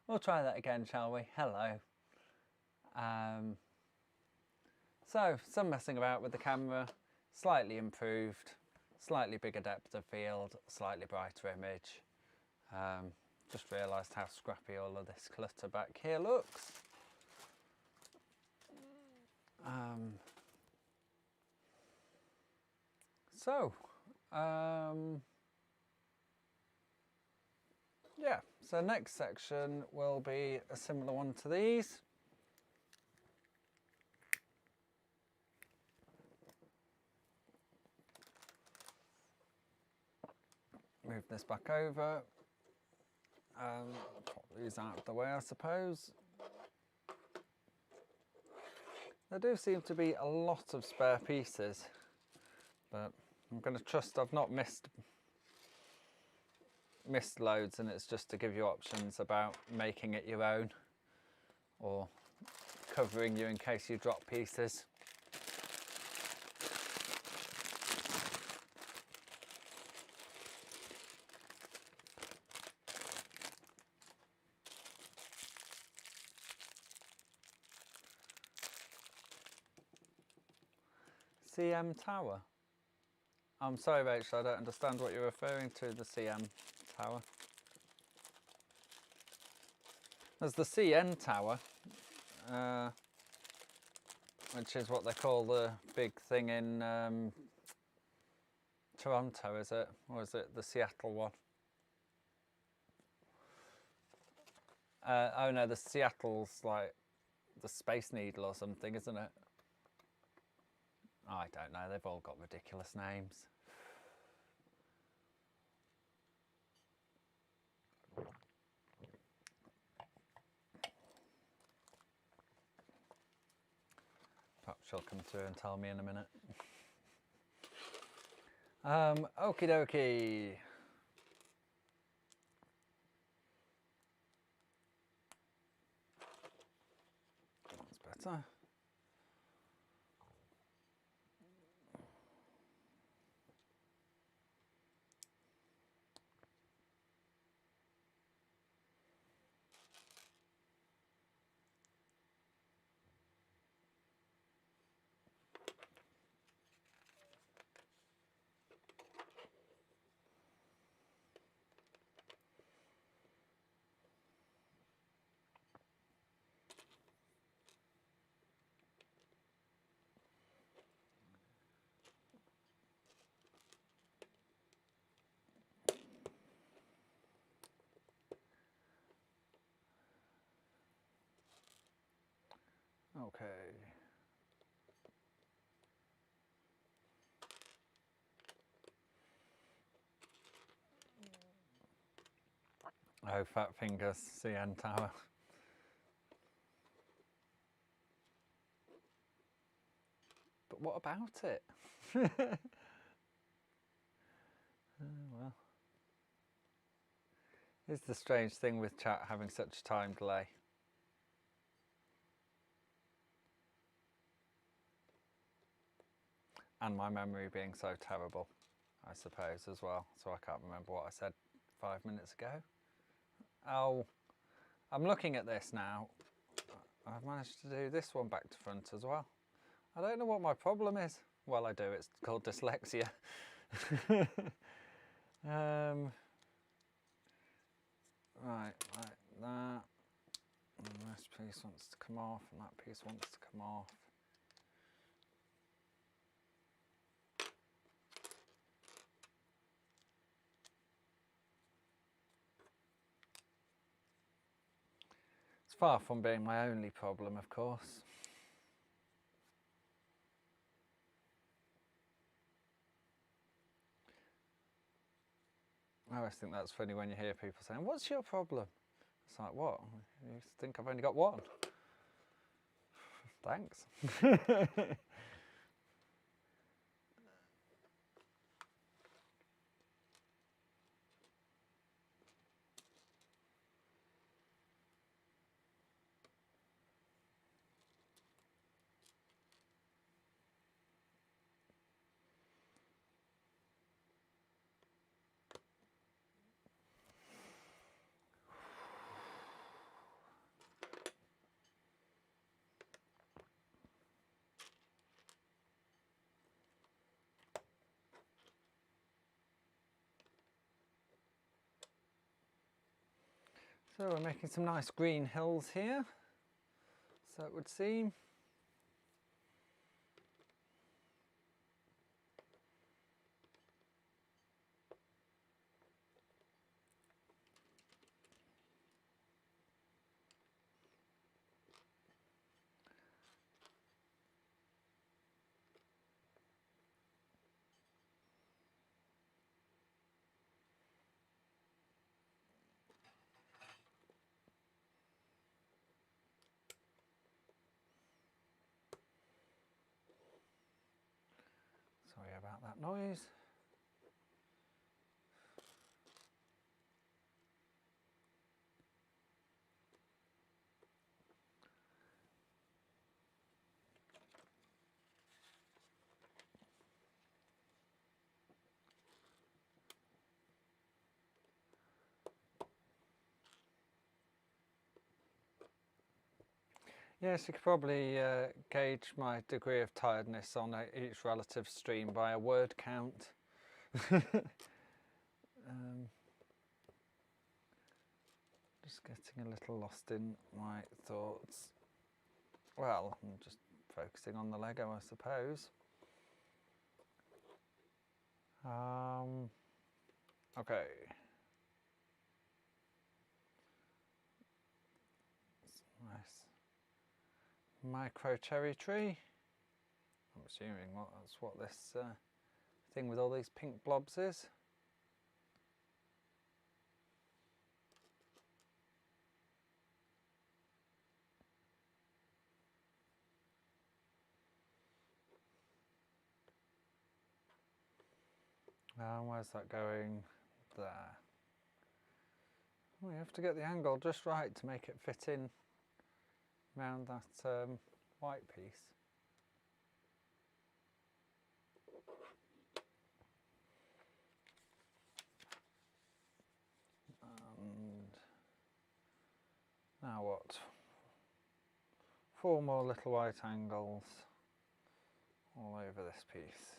We'll try that again, shall we? Hello. So, some messing about with the camera, slightly improved, slightly bigger depth of field, slightly brighter image. Just realised how scrappy all of this clutter back here looks. Yeah, so next section will be a similar one to these. Move this back over. Pop these out of the way, I suppose. There do seem to be a lot of spare pieces, but I'm going to trust I've not missed loads, and it's just to give you options about making it your own or covering you in case you drop pieces. CM Tower. I'm sorry, Rachel, I don't understand what you're referring to, the CM Tower. There's the CN Tower, which is what they call the big thing in Toronto, is it? Or is it the Seattle one? Oh no, the Seattle's like the Space Needle or something, isn't it? I don't know, they've all got ridiculous names. Perhaps she'll come through and tell me in a minute. Okie dokie. That's better. Okay. Oh, fat fingers, CN Tower. But what about it? Well, it's the strange thing with chat having such a time delay. And my memory being so terrible, I suppose, as well. So I can't remember what I said 5 minutes ago. Oh, I'm looking at this now. I've managed to do this one back to front as well. I don't know what my problem is. Well, I do. It's called dyslexia. Right, like that. And this piece wants to come off, and that piece wants to come off. It's far from being my only problem, of course. I always think that's funny when you hear people saying, "What's your problem?" It's like, what? You think I've only got one? Thanks. So we're making some nice green hills here, so it would seem. Sorry about that noise. Yes, you could probably gauge my degree of tiredness on each relative stream by a word count. Just getting a little lost in my thoughts. Well, I'm just focusing on the Lego, I suppose. Okay. Nice micro cherry tree. I'm assuming that's what this thing with all these pink blobs is. Where's that going? There. We have to get the angle just right to make it fit in around that white piece. And now what? 4 more little white angles all over this piece.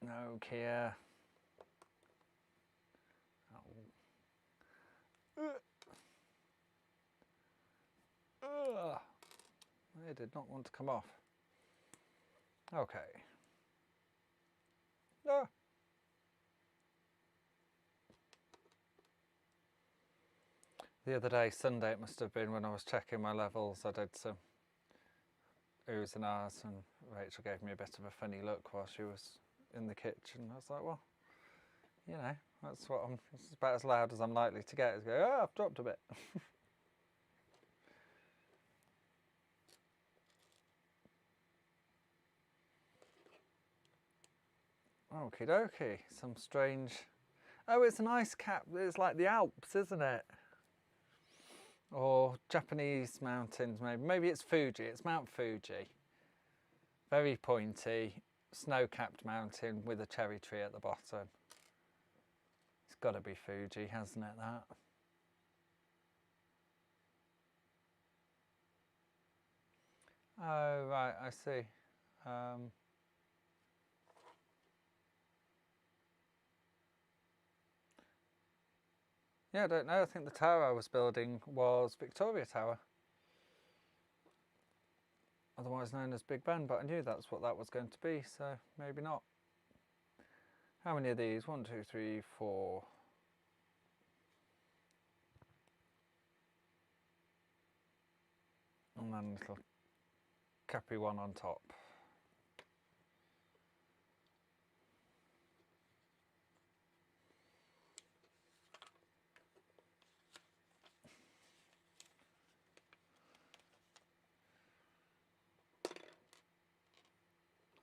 No, Keir. It did not want to come off. Okay. Ah. The other day, Sunday it must have been, when I was checking my levels, I did some oohs and ahs, and Rachel gave me a bit of a funny look while she was in the kitchen. I was like, well, you know, that's what it's about as loud as I'm likely to get, is go, oh, I've dropped a bit. Okie dokie, some strange... Oh, it's an ice cap. It's like the Alps, isn't it? Or Japanese mountains, maybe. Maybe it's Fuji. It's Mount Fuji. Very pointy, snow-capped mountain with a cherry tree at the bottom. It's got to be Fuji, hasn't it, that? Oh, right, I see. Yeah, I don't know. I think the tower I was building was Victoria Tower, otherwise known as Big Ben, but I knew that's what that was going to be, so maybe not. How many of these? 1, 2, 3, 4. And then a little cappy one on top.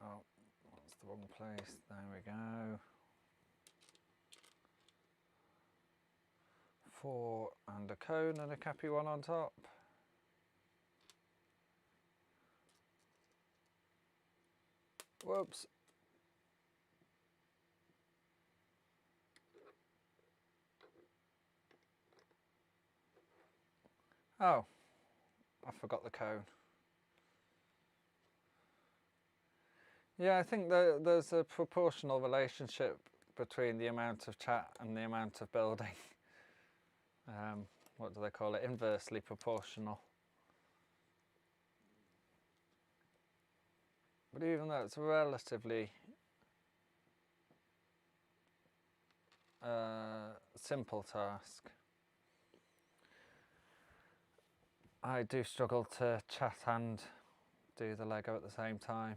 Oh, that's the wrong place. There we go. 4 and a cone and a cappy one on top. Whoops. Oh, I forgot the cone. Yeah, I think there's a proportional relationship between the amount of chat and the amount of building. What do they call it? Inversely proportional. But even though it's a relatively simple task, I do struggle to chat and do the Lego at the same time.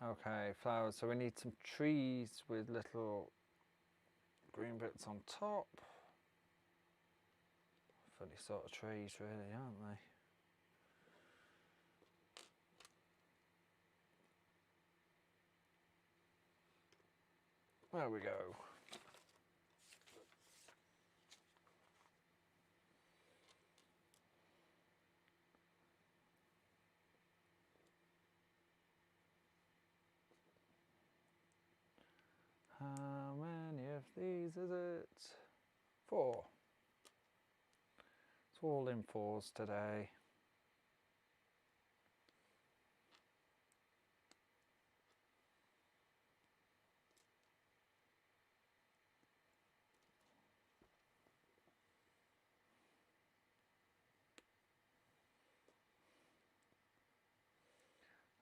Okay, flowers. So we need some trees with little green bits on top. Funny sort of trees, really, aren't they? There we go. How many of these is it? 4. It's all in 4s today.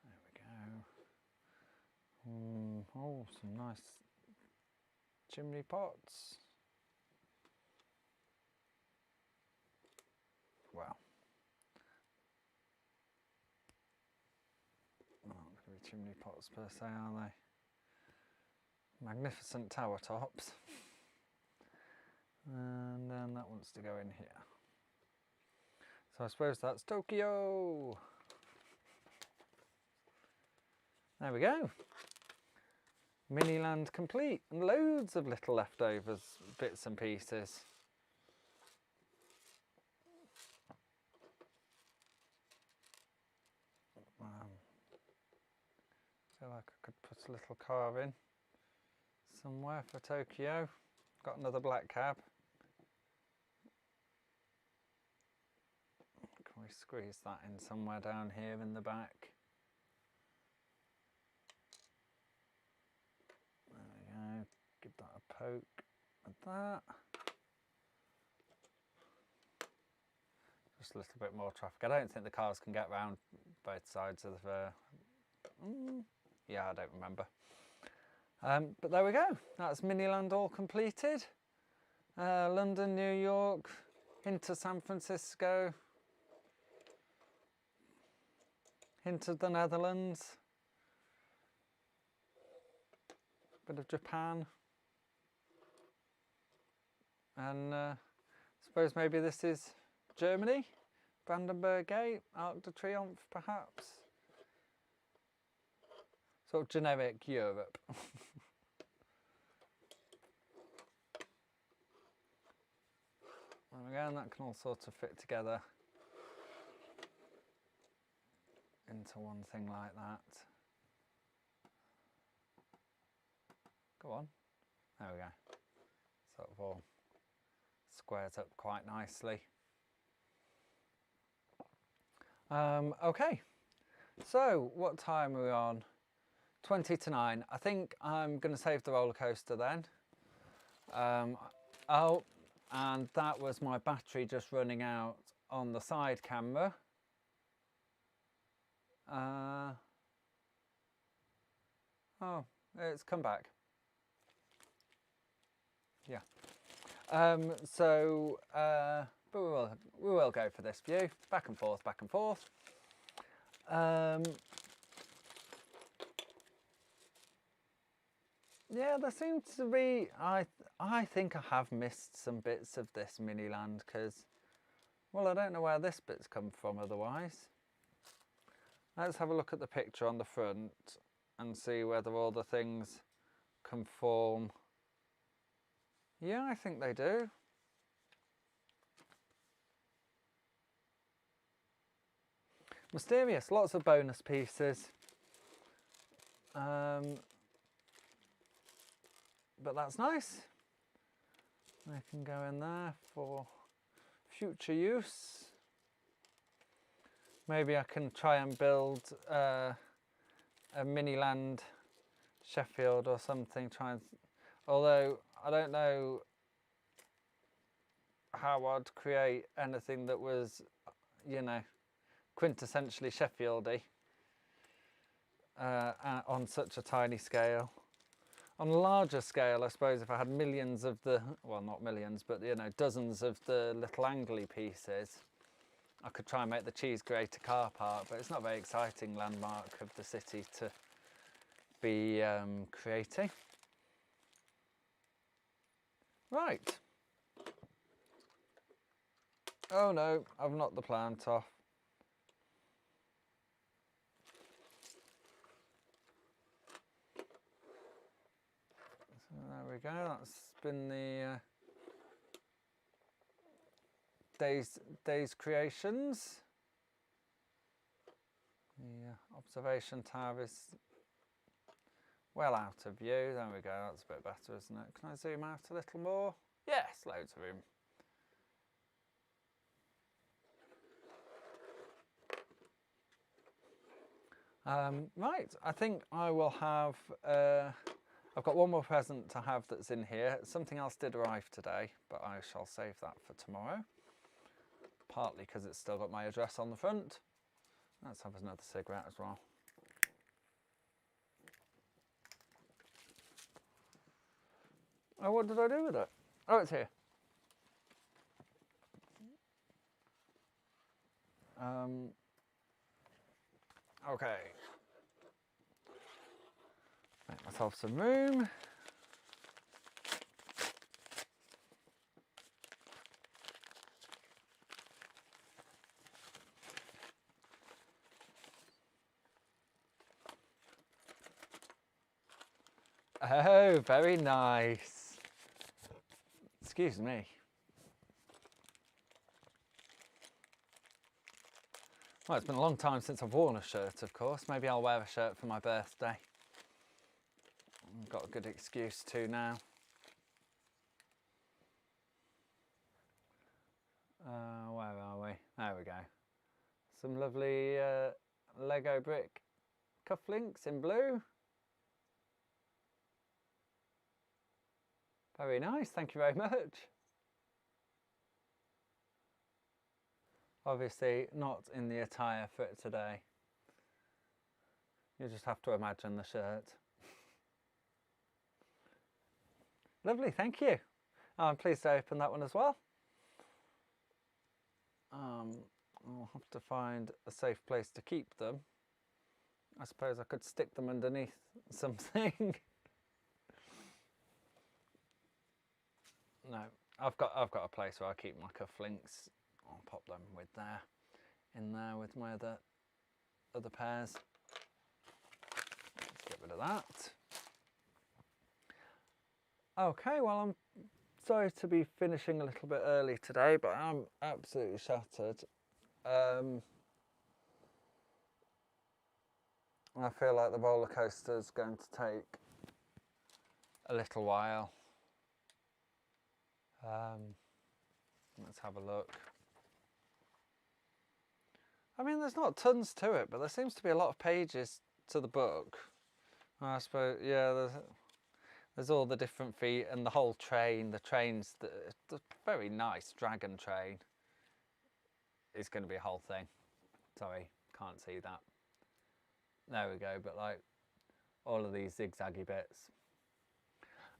There we go. Oh, some nice chimney pots. Wow. Not going to be chimney pots per se, are they? Magnificent tower tops. And then that wants to go in here. So I suppose that's Tokyo. There we go. Miniland complete, and loads of little leftovers, bits and pieces. Feel like I could put a little carve in somewhere for Tokyo. Got another black cab. Can we squeeze that in somewhere down here in the back? There we go. Give that a poke with that. Just a little bit more traffic. I don't think the cars can get round both sides of the... yeah, I don't remember. But there we go. That's Miniland all completed. London, New York, into San Francisco, into the Netherlands, bit of Japan, and I suppose maybe this is Germany, Brandenburg Gate, Arc de Triomphe perhaps. Sort of generic Europe. And again, that can all sort of fit together into one thing like that. Go on. There we go. Sort of all squares up quite nicely. Okay, so what time are we on? 20 to 9. I think I'm going to save the roller coaster then. Oh, and that was my battery just running out on the side camera. Oh, it's come back. Yeah. But we will go for this view. Back and forth, back and forth. Yeah, there seems to be, I think I have missed some bits of this Miniland because, well, I don't know where this bit's come from otherwise. Let's have a look at the picture on the front and see whether all the things conform. Yeah, I think they do. mysterious. Lots of bonus pieces. But that's nice. They can go in there for future use. Maybe I can try and build a Miniland Sheffield or something. Although I don't know how I'd create anything that was, you know, quintessentially Sheffieldy on such a tiny scale. On a larger scale, I suppose if I had millions of the, well, not millions, but, you know, dozens of the little angly pieces, I could try and make the cheese grater car park, but it's not a very exciting landmark of the city to be creating. Right. Oh no, I've knocked the plant off. So there we go, that's been the day's creations. The observation tower is well out of view. There we go, that's a bit better, isn't it? Can I zoom out a little more? Yes, loads of room. Right, I think I will have, I've got one more present to have that's in here. Something else did arrive today, but I shall save that for tomorrow. Partly because it's still got my address on the front. Let's have another cigarette as well. Oh, what did I do with it? Oh, it's here. Okay. Make myself some room. Oh, very nice. Excuse me. Well, it's been a long time since I've worn a shirt, of course. Maybe I'll wear a shirt for my birthday. I've got a good excuse to now. Where are we? There we go. Some lovely Lego brick cufflinks in blue. Very nice, thank you very much. Obviously not in the attire for it today. You just have to imagine the shirt. Lovely, thank you. I'm pleased to open that one as well. I'll have to find a safe place to keep them. I suppose I could stick them underneath something. No, I've got a place where I keep my cufflinks. I'll pop them in there with my other pairs. Let's get rid of that. Okay, well, I'm sorry to be finishing a little bit early today, but I'm absolutely shattered. I feel like the roller coaster is going to take a little while. Let's have a look. I mean, there's not tons to it, but there seems to be a lot of pages to the book. I suppose, yeah, there's all the different feet and the whole train. The train's the very nice dragon train. It's going to be a whole thing. Sorry, can't see that. There we go, but like all of these zigzaggy bits.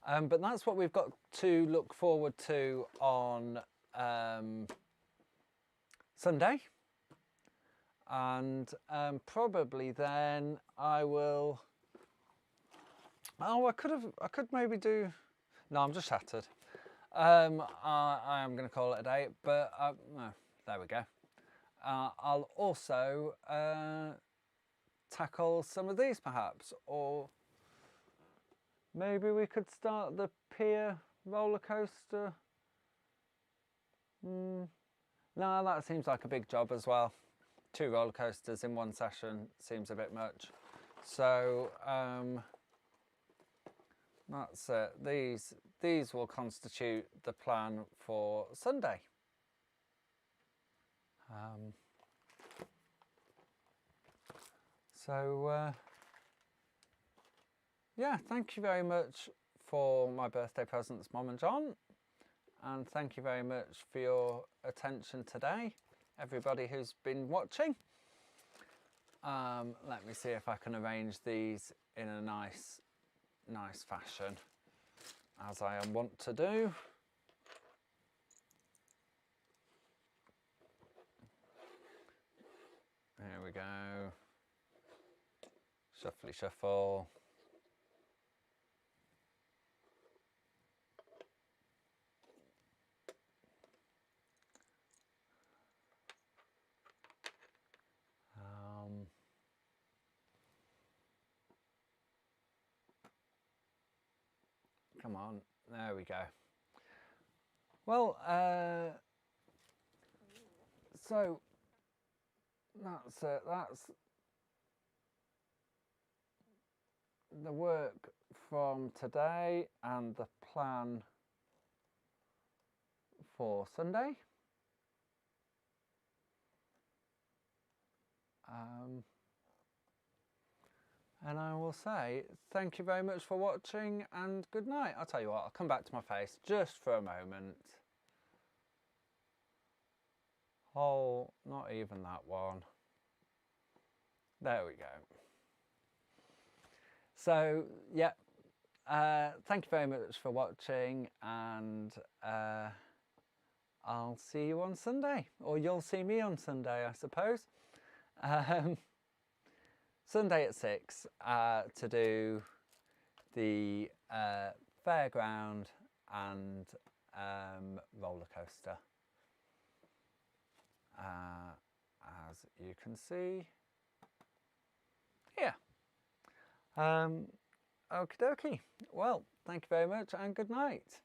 But that's what we've got to look forward to on Sunday. And probably then I will... Oh, I could maybe do... No, I'm just shattered. I am going to call it a day, but no, there we go. I'll also tackle some of these perhaps, or maybe we could start the pier roller coaster. No, that seems like a big job as well. 2 roller coasters in one session seems a bit much. So that's it. These will constitute the plan for Sunday. Yeah, thank you very much for my birthday presents, Mum and John, and thank you very much for your attention today, everybody who's been watching. Let me see if I can arrange these in a nice fashion, as I am wont to do. There we go. Shuffly shuffle. Come on, there we go. Well, so that's it. That's the work from today and the plan for Sunday. And I will say thank you very much for watching and good night. I'll tell you what, I'll come back to my face just for a moment. Oh, not even that one. There we go. So, yeah, thank you very much for watching, and I'll see you on Sunday, or you'll see me on Sunday, I suppose. Sunday at 6 to do the fairground and roller coaster, as you can see here. Okie dokie. Well, thank you very much and good night.